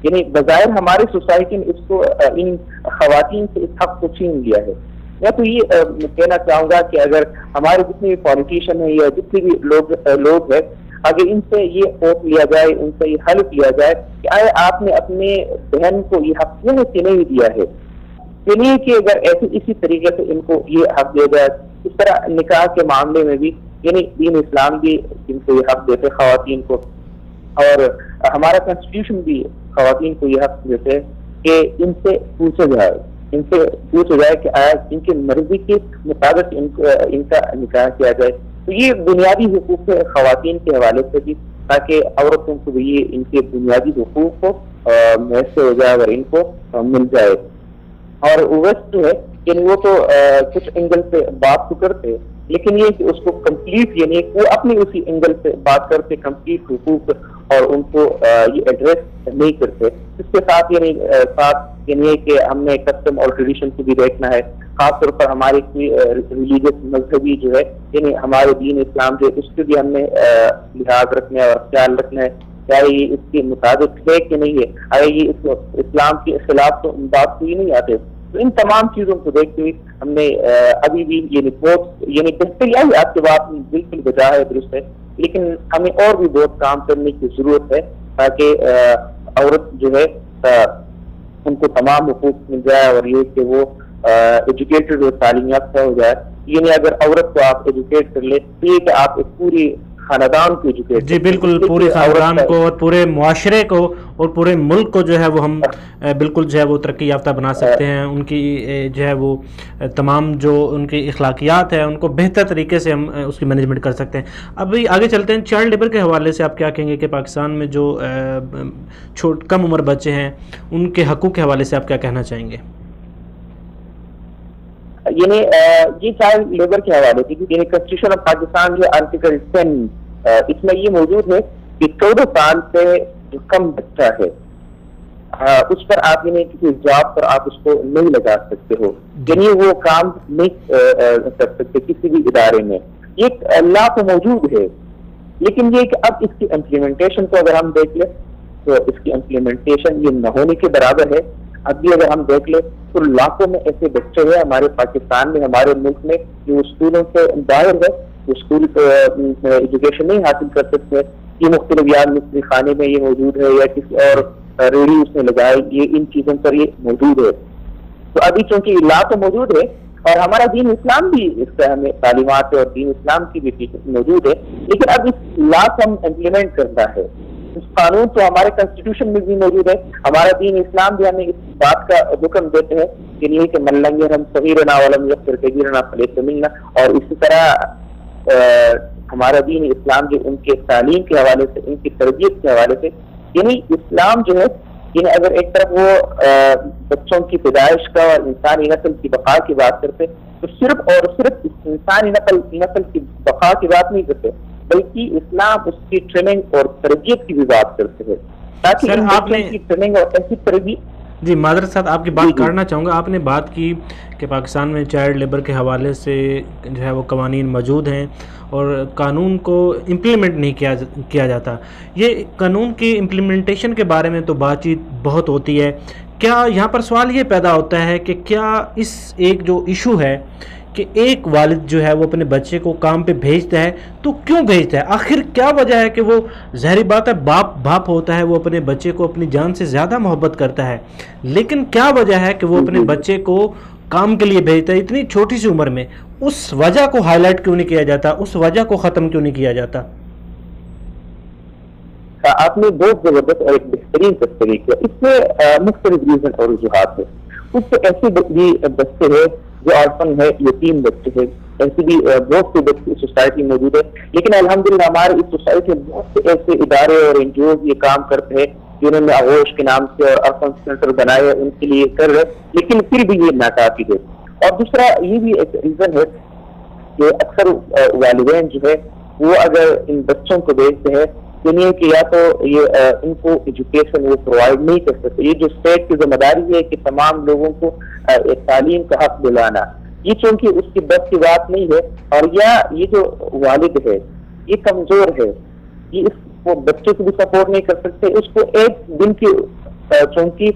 یعنی بظاہر ہماری سوسائٹی نے اس کو ان خواتین سے اس حق کو چھین لیا ہے. میں تو یہ کہنا چاہوں گا کہ اگر ہمارے جتنے بھی پالیٹیشین ہیں یا جتنے بھی لوگ ہیں، اگر ان سے یہ ووٹ لیا جائے، ان سے یہ حلف لیا جائے کہ آئے آپ نے اپنے بہن کو یہ حق نہیں دیا ہے، یعنی کہ اگر اسی طریقے سے ان کو یہ حق دیا جائے. اس طرح نکاح کے معاملے میں بھی یعنی دین اسلام بھی ان کو یہ حق دیتے خواتین کو، اور ہمارا کنسٹیٹیوشن بھی خواتین کو یہ حق دیتے کہ ان سے پوچھا جائے کہ آیا ان کی مرضی کے مطابق ان کا نکاح کیا جائے. تو یہ بنیادی حقوق ہے خواتین کے حوالے سے بھی، تاکہ عورتوں کو بھی یہ ان کے بنیادی حقوق کو میسر ہو جائے اور ان کو مل جائے. اور ویسٹ جو ہے یعنی وہ تو کچھ اینگل سے بات تو کرتے، لیکن یہ کہ اس کو کمپلیٹ یعنی وہ اپنی اسی اینگل سے بات کرتے کمپلیٹ حقوق اور ان کو یہ ایڈریس نہیں کرتے. اس کے ساتھ یعنی کہ ہم نے کسٹم اور ٹریڈیشن کو بھی دیکھنا ہے، خاص طور پر ہمارے ریلیجیس مذہبی جو ہے یعنی ہمارے دین اسلام جو ہے اس کے بھی ہم نے لحاظ رکھنا ہے اور خیال رکھنا ہے کیا یہ اس کے مطابق ہے کہ نہیں ہے، اگر یہ اسلام کے خلاف تو بات کوئی نہیں آتے. تو ان تمام چیزوں کو دیکھتے ہوئے ہم نے ابھی بھی یعنی بہت یعنی بہتری آئی. آپ کی بات بالکل بجا ہے، درست ہے، لیکن ہمیں اور بھی بہت کام کرنے کی ضرورت ہے تاکہ عورت جو ہے ان کو تمام حقوق مل جائے اور یہ کہ وہ ایجوکیٹڈ اور تعلیم یافتہ ہو جائے. یعنی اگر عورت کو آپ ایجوکیٹ کر لیں تو یہ کہ آپ ایک پوری خاندان کو ایجوکیٹ، جی بالکل پورے خاندان کو اور پورے معاشرے کو اور پورے ملک کو جو ہے وہ ہم بالکل جو ہے وہ ترقی یافتہ بنا سکتے ہیں. ان کی جو ہے وہ تمام جو ان کی اخلاقیات ہیں ان کو بہتر طریقے سے ہم اس کی مینجمنٹ کر سکتے ہیں. ابھی آگے چلتے ہیں، چائلڈ لیبر کے حوالے سے آپ کیا کہیں گے کہ پاکستان میں جو کم عمر بچے ہیں ان کے حقوق کے حوالے سے آپ کیا کہنا چاہیں گے؟ یعنی یہ چائلڈ لیبر کے حوالے سے یعنی کنسٹیٹیوشن آف پاکستان جو آرٹیکل 10 اس میں یہ موجود ہے کہ 14 سال سے جو کم بچہ ہے اس پر آپ یعنی کسی جاب پر آپ اس کو نہیں لگا سکتے ہو، یعنی وہ کام نہیں کر سکتے کسی بھی ادارے میں. یہ لا تو موجود ہے، لیکن یہ کہ اب اس کی امپلیمنٹیشن کو اگر ہم دیکھ لیں تو اس کی امپلیمنٹیشن یہ نہ ہونے کے برابر ہے. اب بھی اگر ہم دیکھ لیں تو لاکھوں میں ایسے بچے ہیں ہمارے پاکستان میں، ہمارے ملک میں، جو اسکولوں سے باہر ہے، جو اسکول ایجوکیشن نہیں حاصل کر سکتے. یہ مختلف یا مستری خانے میں یہ موجود ہے یا کسی اور ریڑھی اس نے لگائی، یہ ان چیزوں پر یہ موجود ہے. تو ابھی چونکہ لا تو موجود ہے اور ہمارا دین اسلام بھی اس کا ہمیں تعلیمات اور دین اسلام کی بھی موجود ہے، لیکن اب اس لا کو ہم امپلیمنٹ کرنا ہے. اس قانون تو ہمارے کنسٹیٹیوشن میں بھی موجود ہے، ہمارا دین اسلام بھی ہمیں اس بات کا حکم دیتے ہیں کہ یہ کہ من لم یرحم صغیرنا ولم یغفر کبیرنا فلیس منا. اور اسی طرح ہمارا دین اسلام جو ان کے تعلیم کے حوالے سے، ان کی تربیت کے حوالے سے، یعنی اسلام جو ہے یعنی اگر ایک طرف وہ بچوں کی پیدائش کا اور انسانی نسل کی بقا کی بات کرتے تو صرف اور صرف انسانی نسل کی بقا کی بات نہیں کرتے، بلکہ اسلام اس کی ٹریننگ اور تربیت کی بھی بات کرتے ہیں تاکہ ان بچوں کی ٹریننگ اور ایسی تربیت. جی معذرت صاحب آپ کی بات کاٹنا چاہوں گا. آپ نے بات کی کہ پاکستان میں چائلڈ لیبر کے حوالے سے جو ہے وہ قوانین موجود ہیں اور قانون کو امپلیمنٹ نہیں کیا جاتا. یہ قانون کی امپلیمنٹیشن کے بارے میں تو بات چیت بہت ہوتی ہے. کیا یہاں پر سوال یہ پیدا ہوتا ہے کہ کیا اس ایک جو ایشو ہے کہ ایک والد جو ہے وہ اپنے بچے کو کام پہ بھیجتا ہے تو کیوں بھیجتا ہے؟ آخر کیا وجہ ہے کہ وہ ظاہری بات ہے باپ ہوتا ہے، وہ اپنے بچے کو اپنی جان سے زیادہ محبت کرتا ہے، لیکن کیا وجہ ہے کہ وہ اپنے بچے کو کام کے لیے بھیجتا ہے اتنی چھوٹی سی عمر میں؟ اس وجہ کو ہائی لائٹ کیوں نہیں کیا جاتا؟ اس وجہ کو ختم کیوں نہیں کیا جاتا؟ آپ نے بہت زبردست اور ایک بہترین تذکرہ کیا. اس میں مختلف ریزن اور وجوہات ہے. کچھ ایسے بھی بچے ہیں جو آرفن ہے، یتیم بچے ہیں، ایسے بھی بہت سے بچے سوسائٹی موجود ہے، لیکن الحمدللہ ہمارے اس سوسائٹی میں بہت سے ایسے ادارے اور این جی اوز یہ کام کرتے ہیں جنہوں نے آغوش کے نام سے اور ارفن سینٹر بنائے، ان کے لیے کر رہے، لیکن پھر بھی یہ ناکافی ہے. اور دوسرا یہ بھی ایک ریزن ہے کہ اکثر والدین جو ہے وہ اگر ان بچوں کو بھیجتے ہیں یعنی کہ یا تو یہ ان کو ایجوکیشن وہ پرووائڈ نہیں کر سکتے. یہ جو اسٹیٹ کی ذمہ داری ہے کہ تمام لوگوں کو ایک تعلیم کا حق دلانا، یہ چونکہ اس کی بس کی بات نہیں ہے، اور یا یہ جو والد ہے یہ کمزور ہے، یہ اس کو بچے کو بھی سپورٹ نہیں کر سکتے، اس کو ایک دن کی چونکہ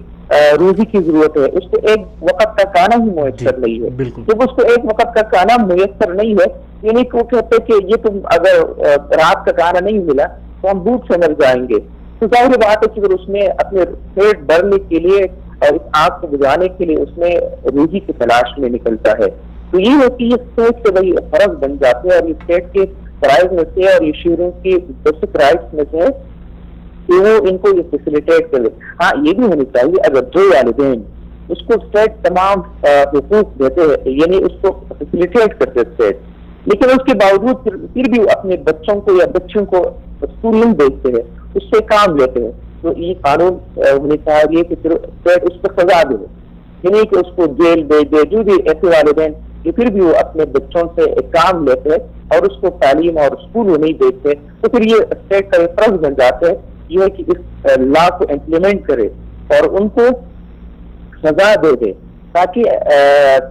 روزی کی ضرورت ہے، اس کو ایک وقت کا کھانا ہی میسر نہیں ہے. جب اس کو ایک وقت کا کھانا میسر نہیں ہے یعنی کہ وہ کہتے کہ یہ تم اگر رات کا کھانا نہیں ملا تو ہم بھوک سے مر جائیں گے. تو ظاہر بات ہے کہ اگر اس میں اپنے پیٹ بھرنے کے لیے اور اس آگ کو بجھانے کے لیے اس میں روزی کی تلاش میں نکلتا ہے، تو یہ ہوتی ہے اسٹیٹ سے وہی فرض بن جاتے ہیں اور یہ اسٹیٹ کے فرائض میں سے اور یہ شیروں کی بیسک رائٹس میں سے کہ وہ ان کو یہ فیسیلیٹیٹ کرے. ہاں یہ بھی ہونی چاہیے اگر جو والدین اس کو اسٹیٹ تمام حقوق دیتے ہیں یعنی اس کو فیسیلیٹیٹ کرتے اسٹیٹ، لیکن اس کے باوجود پھر بھی اپنے بچوں کو یا بچوں کو اسکول نہیں بھیجتے ہیں، اس سے کام لیتے ہیں، تو یہ قانون ہونی چاہیے کہ اسٹیٹ اس کو سزا دے، یعنی کہ اس کو جیل بھیج دے. جو بھی ایسے والدین کہ پھر بھی وہ اپنے بچوں سے کام لیتے ہیں اور اس کو تعلیم اور اسکول وہ نہیں بھیجتے تو پھر یہ اسٹیٹ کا فرض بن جاتا ہے یہ ہے کہ اس لا کو امپلیمنٹ کرے اور ان کو سزا دے دے تاکہ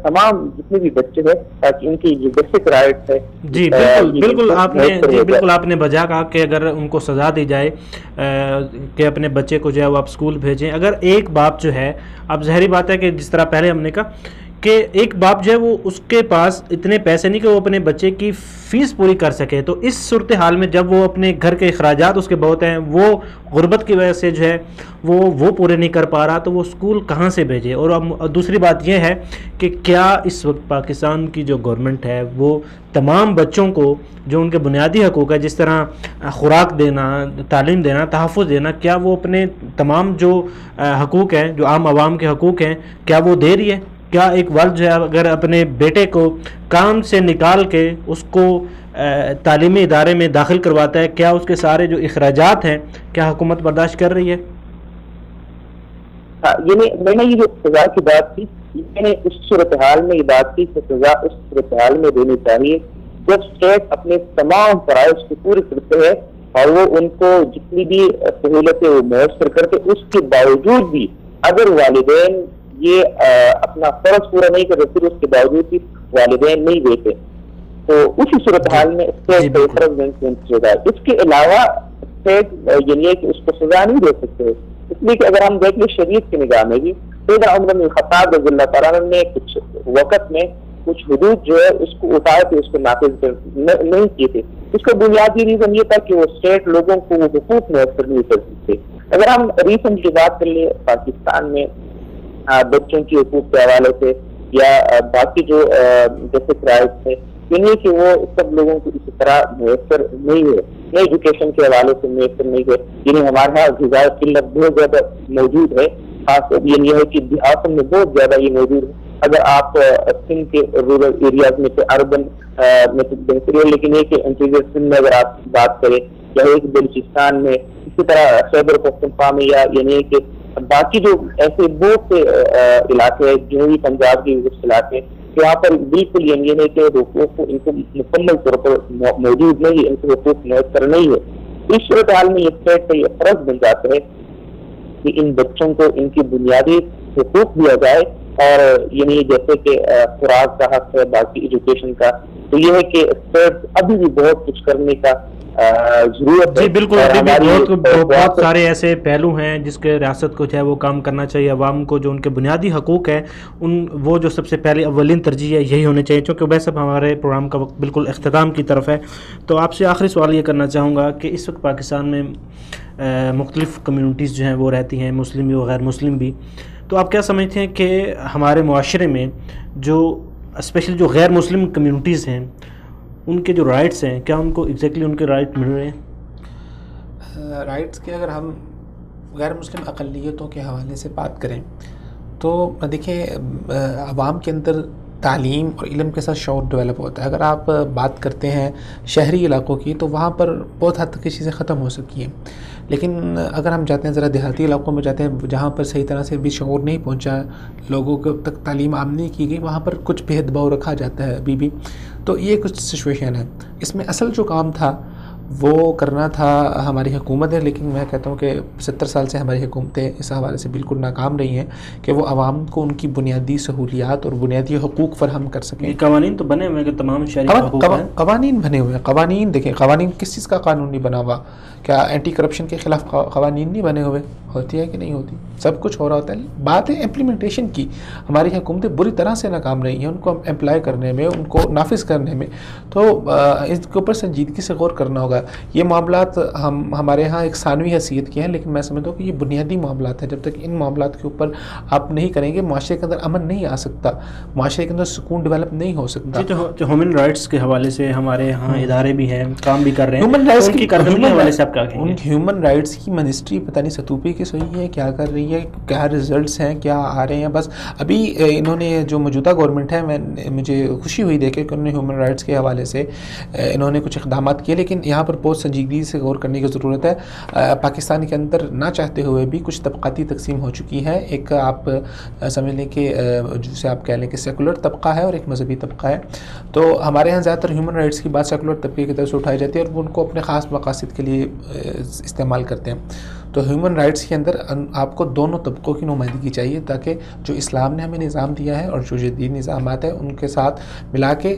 تمام جتنے بھی بچے ہیں تاکہ ان کی جو بیسک رائٹس ہے. جی بالکل آپ نے بجا کہا کہ اگر ان کو سزا دی جائے کہ اپنے بچے کو جو ہے وہ آپ اسکول بھیجیں. اگر ایک باپ جو ہے، اب ظاہری بات ہے کہ جس طرح پہلے ہم نے کہا کہ ایک باپ جو ہے وہ اس کے پاس اتنے پیسے نہیں کہ وہ اپنے بچے کی فیس پوری کر سکے، تو اس صورتحال میں جب وہ اپنے گھر کے اخراجات اس کے بہت ہیں، وہ غربت کی وجہ سے جو ہے وہ پورے نہیں کر پا رہا، تو وہ اسکول کہاں سے بھیجے؟ اور دوسری بات یہ ہے کہ کیا اس وقت پاکستان کی جو گورنمنٹ ہے وہ تمام بچوں کو جو ان کے بنیادی حقوق ہے جس طرح خوراک دینا، تعلیم دینا، تحفظ دینا، کیا وہ اپنے تمام جو حقوق ہیں جو عام عوام کے حقوق ہیں کیا وہ دے رہی ہے؟ کیا ایک والد جو ہے اگر اپنے بیٹے کو کام سے نکال کے اس کو تعلیمی ادارے میں داخل کرواتا ہے، کیا اس کے سارے جو اخراجات ہیں کیا حکومت برداشت کر رہی ہے؟ یعنی میں نے یہ جو سزا کی بات کی، میں نے اس صورتحال میں یہ بات کی کہ سزا اس صورتحال میں دینی چاہیے جب اسٹیٹ اپنے تمام فرائض کو پورے کرتے ہیں اور وہ ان کو جتنی بھی سہولتیں وہ میسر کرتے، اس کے باوجود بھی اگر والدین یہ اپنا فرض پورا نہیں کرتے پھر اس کے باوجود بھی والدین نہیں دیتے تو اسی صورتحال میں اسٹیٹ کو فرض ہوگا. اس کے علاوہ اسٹیٹ یعنی کہ اس کو سزا نہیں دے سکتے، اس لیے کہ اگر ہم دیکھ لیں شریعت کی نگاہ میں بھی سیدنا عمر بن الخطاب رضی اللہ تعالیٰ نے کچھ وقت میں کچھ حدود جو ہے اس کو اٹھائے تھے، اس کو نافذ نہیں کیے تھے. اس کا بنیادی ریزن یہ تھا کہ وہ اسٹیٹ لوگوں کو وہ حقوق میسر نہیں کر سکتے. اگر ہم ریسنٹ کی بات کر لیں پاکستان میں بچوں کے حقوق کے حوالے سے یا باقی جو بیسک رائٹس ہیں، یعنی کہ وہ سب لوگوں کو اسی طرح میسر نہیں ہے، نہ ایجوکیشن کے حوالے سے میسر نہیں ہے. یعنی ہمارے یہاں غذائی قلت بہت زیادہ موجود ہے، خاص طور یہ ہے کہ دیہاتوں میں بہت زیادہ یہ موجود ہے. اگر آپ سندھ کے رورل ایریاز میں سے اربن میں تو بہتر ہے، لیکن ایک انٹیریئر سندھ میں اگر آپ بات کریں یا ایک بلوچستان میں، اسی طرح خیبر پختونخوا میں، یا یعنی کہ باقی جو ایسے بہت سے علاقے ہیں جنوبی پنجاب کے کچھ علاقے یہاں پر بالکل یعنی ہے کہ حقوق ان کو مکمل طور پر موجود نہیں ہے، ان کو حقوق میسر نہیں ہے. اس صورتحال میں یہ اسٹیٹ کا یہ فرض بن جاتا ہے کہ ان بچوں کو ان کی بنیادی حقوق دیا جائے، اور یعنی جیسے کہ خوراک کا حق ہے، باقی ایجوکیشن کا. تو یہ ہے کہ اسٹیٹ ابھی بھی بہت کچھ کرنے کا ضرورت ہے. جی بالکل، ابھی بھی بہت سارے ایسے پہلو ہیں جس کے ریاست کو جو ہے وہ کام کرنا چاہیے. عوام کو جو ان کے بنیادی حقوق ہیں وہ جو سب سے پہلے اولین ترجیح ہے یہی ہونے چاہیے. چونکہ ویسے ہمارے پروگرام کا وقت بالکل اختتام کی طرف ہے، تو آپ سے آخری سوال یہ کرنا چاہوں گا کہ اس وقت پاکستان میں مختلف کمیونٹیز جو ہیں وہ رہتی ہیں، مسلم بھی و غیر مسلم بھی. تو آپ کیا سمجھتے ہیں کہ ہمارے معاشرے میں جو اسپیشلی جو غیر مسلم کمیونٹیز ہیں ان کے جو رائٹس ہیں، کیا ان کو ایگزیکٹلی ان کے رائٹ مل رہے ہیں؟ رائٹس کے اگر ہم غیر مسلم اقلیتوں کے حوالے سے بات کریں تو دیکھیں عوام کے اندر تعلیم اور علم کے ساتھ شعور ڈیولپ ہوتا ہے. اگر آپ بات کرتے ہیں شہری علاقوں کی تو وہاں پر بہت حد تک یہ چیزیں ختم ہو سکی ہیں، لیکن اگر ہم جاتے ہیں ذرا دیہاتی علاقوں میں جاتے ہیں جہاں پر صحیح طرح سے بھی شعور نہیں پہنچا، لوگوں کو تک تعلیم عام نہیں کی گئی، وہاں پر کچھ بھید بھاؤ رکھا جاتا ہے ابھی بھی. تو یہ کچھ سچویشن ہے. اس میں اصل جو کام تھا وہ کرنا تھا ہماری حکومت ہے، لیکن میں کہتا ہوں کہ 70 سال سے ہماری حکومتیں اس حوالے سے بالکل ناکام رہی ہیں کہ وہ عوام کو ان کی بنیادی سہولیات اور بنیادی حقوق فراہم کر سکیں. قوانین تو بنے ہوئے کہ تمام شہری حقوق ہیں. قوانین بنے ہوئے ہیں. قوانین دیکھیں، قوانین کس چیز کا قانون نہیں بنا ہوا؟ کیا اینٹی کرپشن کے خلاف قوانین نہیں بنے ہوئے؟ ہوتی ہے کہ نہیں ہوتی؟ سب کچھ ہو رہا ہوتا ہے. بات ہے امپلیمنٹیشن کی. ہماری حکومتیں بری طرح سے ناکام رہی ہیں ان کو امپلائی کرنے میں، ان کو نافذ کرنے میں. تو اس کے اوپر سنجیدگی سے غور کرنا ہوگا. یہ معاملات ہمارے ہاں ایک ثانوی حیثیت کے ہیں، لیکن میں سمجھتا ہوں کہ یہ بنیادی معاملات ہیں. جب تک ان معاملات کے اوپر آپ نہیں کریں گے معاشرے کے اندر امن نہیں آ سکتا، معاشرے کے اندر سکون ڈیولپ نہیں ہو سکتا. جو ہیومن رائٹس کے حوالے سے ہمارے ہاں ادارے بھی ہیں، کام بھی کر رہے ہیں. ہیومن رائٹس کی کارکردگی کے حوالے سے آپ کیا کہیں گے؟ ہیومن رائٹس کی منسٹری پتہ نہیں ستوپی کی صحیح ہے، کیا کر رہی ہے، کیا ریزلٹس ہیں، کیا آ رہے ہیں. بس ابھی انہوں نے جو موجودہ گورنمنٹ ہے، مجھے خوشی ہوئی دیکھ کے کہ انہوں نے ہیومن رائٹس کے حوالے سے انہوں نے کچھ اقدامات کیے، لیکن یہاں پر بہت سنجیدگی سے غور کرنے کی ضرورت ہے. پاکستان کے اندر نہ چاہتے ہوئے بھی کچھ طبقاتی تقسیم ہو چکی ہے. ایک آپ سمجھ لیں کہ جسے آپ کہہ لیں کہ سیکولر طبقہ ہے اور ایک مذہبی طبقہ ہے. تو ہمارے یہاں زیادہ تر ہیومن رائٹس کی بات سیکولر طبقے کی طرف سے اٹھائی جاتی ہے اور وہ ان کو اپنے خاص مقاصد کے لیے استعمال کرتے ہیں. تو ہیومن رائٹس کے اندر آپ کو دونوں طبقوں کی نمائندگی چاہیے، تاکہ جو اسلام نے ہمیں نظام دیا ہے اور جو جدید نظامات ہیں ان کے ساتھ ملا کے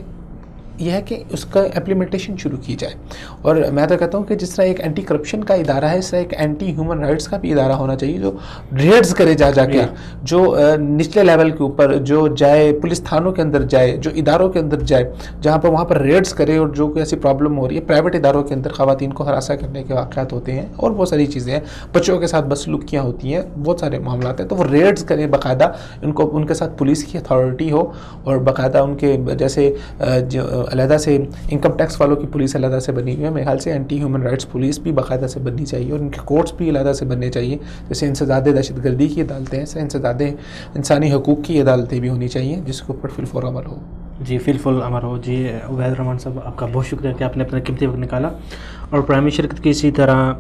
یہ ہے کہ اس کا امپلیمنٹیشن شروع کی جائے. اور میں تو کہتا ہوں کہ جس طرح ایک اینٹی کرپشن کا ادارہ ہے، اس طرح ایک اینٹی ہیومن رائٹس کا بھی ادارہ ہونا چاہیے جو ریڈز کرے جا کے، جو نچلے لیول کے اوپر جو جائے، پولیس تھانوں کے اندر جائے، جو اداروں کے اندر جائے، جہاں پر وہاں پر ریڈز کرے. اور جو کوئی ایسی پرابلم ہو رہی ہے پرائیویٹ اداروں کے اندر خواتین کو ہراساں کرنے کے واقعات ہوتے ہیں اور بہت ساری چیزیں ہیں، بچوں کے ساتھ بدسلوکیاں ہوتی ہیں، بہت سارے معاملات ہیں، تو وہ ریڈز کرے باقاعدہ. ان کے ساتھ پولیس کی اتھارٹی ہو اور باقاعدہ ان کے جیسے جو علیحدہ سے انکم ٹیکس والوں کی پولیس علیحدہ سے بنی ہوئی ہے، میرے خیال سے اینٹی ہیومن رائٹس پولیس بھی باقاعدہ سے بننی چاہیے اور ان کے کورٹس بھی علیحدہ سے بننے چاہیے. جیسے انسداد دہشت گردی کی عدالتیں ہیں، انسداد انسانی حقوق کی عدالتیں بھی ہونی چاہیے جس کے اوپر فی الفور عمل ہو. جی فی الفور عمل ہو. جی عبید الرحمان صاحب، آپ کا بہت شکریہ کہ آپ نے اپنا قیمتی وقت نکالا، اور پرائمری شرکت کی اسی طرح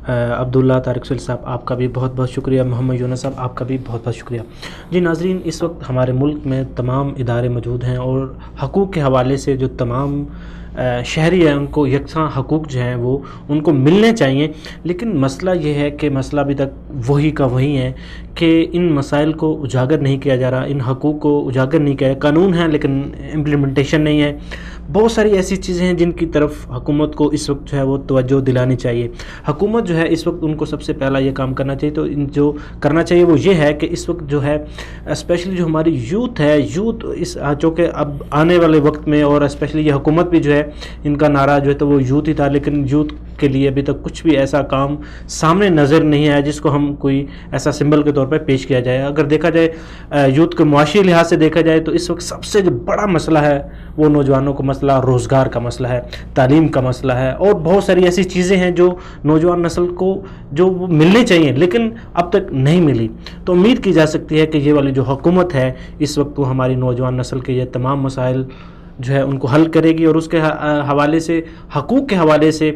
عبداللہ طارق سہیل صاحب آپ کا بھی بہت بہت شکریہ، محمد یونس صاحب آپ کا بھی بہت بہت شکریہ. جی ناظرین، اس وقت ہمارے ملک میں تمام ادارے موجود ہیں اور حقوق کے حوالے سے جو تمام شہری ہیں ان کو یکساں حقوق جو ہیں وہ ان کو ملنے چاہیے. لیکن مسئلہ یہ ہے کہ مسئلہ ابھی تک وہی کا وہی ہے کہ ان مسائل کو اجاگر نہیں کیا جا رہا، ان حقوق کو اجاگر نہیں کیا. قانون ہے لیکن امپلیمنٹیشن نہیں ہے. بہت ساری ایسی چیزیں ہیں جن کی طرف حکومت کو اس وقت جو ہے وہ توجہ دلانی چاہیے. حکومت جو ہے اس وقت ان کو سب سے پہلا یہ کام کرنا چاہیے, تو جو کرنا چاہیے وہ یہ ہے کہ اس وقت جو ہے اسپیشلی جو ہماری یوتھ ہے, یوتھ اس چونکہ اب آنے والے وقت میں, اور اسپیشلی یہ حکومت بھی جو ہے ان کا نعرہ جو ہے تو وہ یوتھ ہی تھا, لیکن یوتھ کے لیے ابھی تک کچھ بھی ایسا کام سامنے نظر نہیں آیا جس کو ہم کوئی ایسا سمبل کے طور پہ پیش کیا جائے. اگر دیکھا جائے یوتھ کے معاشی لحاظ سے دیکھا جائے تو اس وقت سب سے جو بڑا مسئلہ ہے وہ نوجوانوں کا مسئلہ, روزگار کا مسئلہ ہے, تعلیم کا مسئلہ ہے, اور بہت ساری ایسی چیزیں ہیں جو نوجوان نسل کو جو ملنی چاہیے لیکن اب تک نہیں ملی. تو امید کی جا سکتی ہے کہ یہ والی جو حکومت ہے اس وقت وہ ہماری نوجوان نسل کے یہ تمام مسائل جو ہے ان کو حل کرے گی, اور اس کے حوالے سے حقوق کے حوالے سے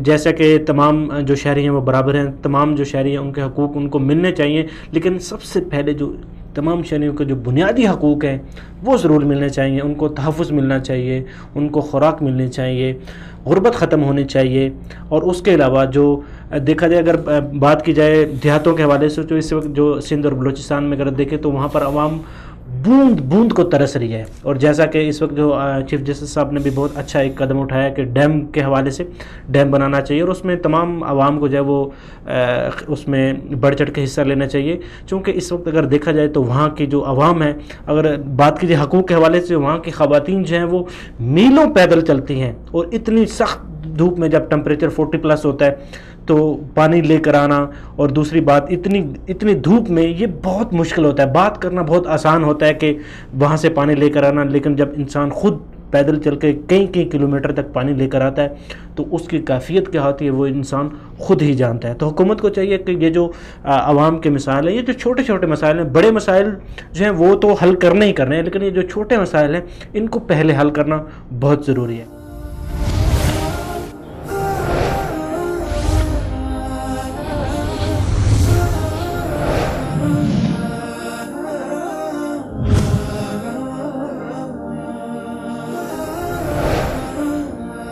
جیسا کہ تمام جو شہری ہیں وہ برابر ہیں, تمام جو شہری ہیں ان کے حقوق ان کو ملنے چاہیے, لیکن سب سے پہلے جو تمام شہریوں کے جو بنیادی حقوق ہیں وہ ضرور ملنے چاہیے. ان کو تحفظ ملنا چاہیے, ان کو خوراک ملنی چاہیے, غربت ختم ہونی چاہیے. اور اس کے علاوہ جو دیکھا جائے اگر بات کی جائے دیہاتوں کے حوالے سے, جو اس وقت جو سندھ اور بلوچستان میں اگر دیکھیں تو وہاں پر عوام بوند بوند کو ترس رہی ہے. اور جیسا کہ اس وقت جو چیف جسٹس صاحب نے بھی بہت اچھا ایک قدم اٹھایا کہ ڈیم کے حوالے سے ڈیم بنانا چاہیے, اور اس میں تمام عوام کو جو ہے وہ اس میں بڑھ چڑھ کے حصہ لینا چاہیے. چونکہ اس وقت اگر دیکھا جائے تو وہاں کی جو عوام ہے, اگر بات کی جائے حقوق کے حوالے سے, وہاں کی خواتین جو ہیں وہ میلوں پیدل چلتی ہیں, اور اتنی سخت دھوپ میں جب ٹمپریچر 40+ ہوتا ہے تو پانی لے کر آنا, اور دوسری بات اتنی دھوپ میں یہ بہت مشکل ہوتا ہے. بات کرنا بہت آسان ہوتا ہے کہ وہاں سے پانی لے کر آنا, لیکن جب انسان خود پیدل چل کے کئی کلومیٹر تک پانی لے کر آتا ہے تو اس کی کیفیت کیا ہوتی ہے وہ انسان خود ہی جانتا ہے. تو حکومت کو چاہیے کہ یہ جو عوام کے مسائل ہیں, یہ جو چھوٹے چھوٹے مسائل ہیں, بڑے مسائل جو ہیں وہ تو حل کرنے ہی کرنے ہیں, لیکن یہ جو چھوٹے مسائل ہیں ان کو پہلے حل کرنا بہت ضروری ہے.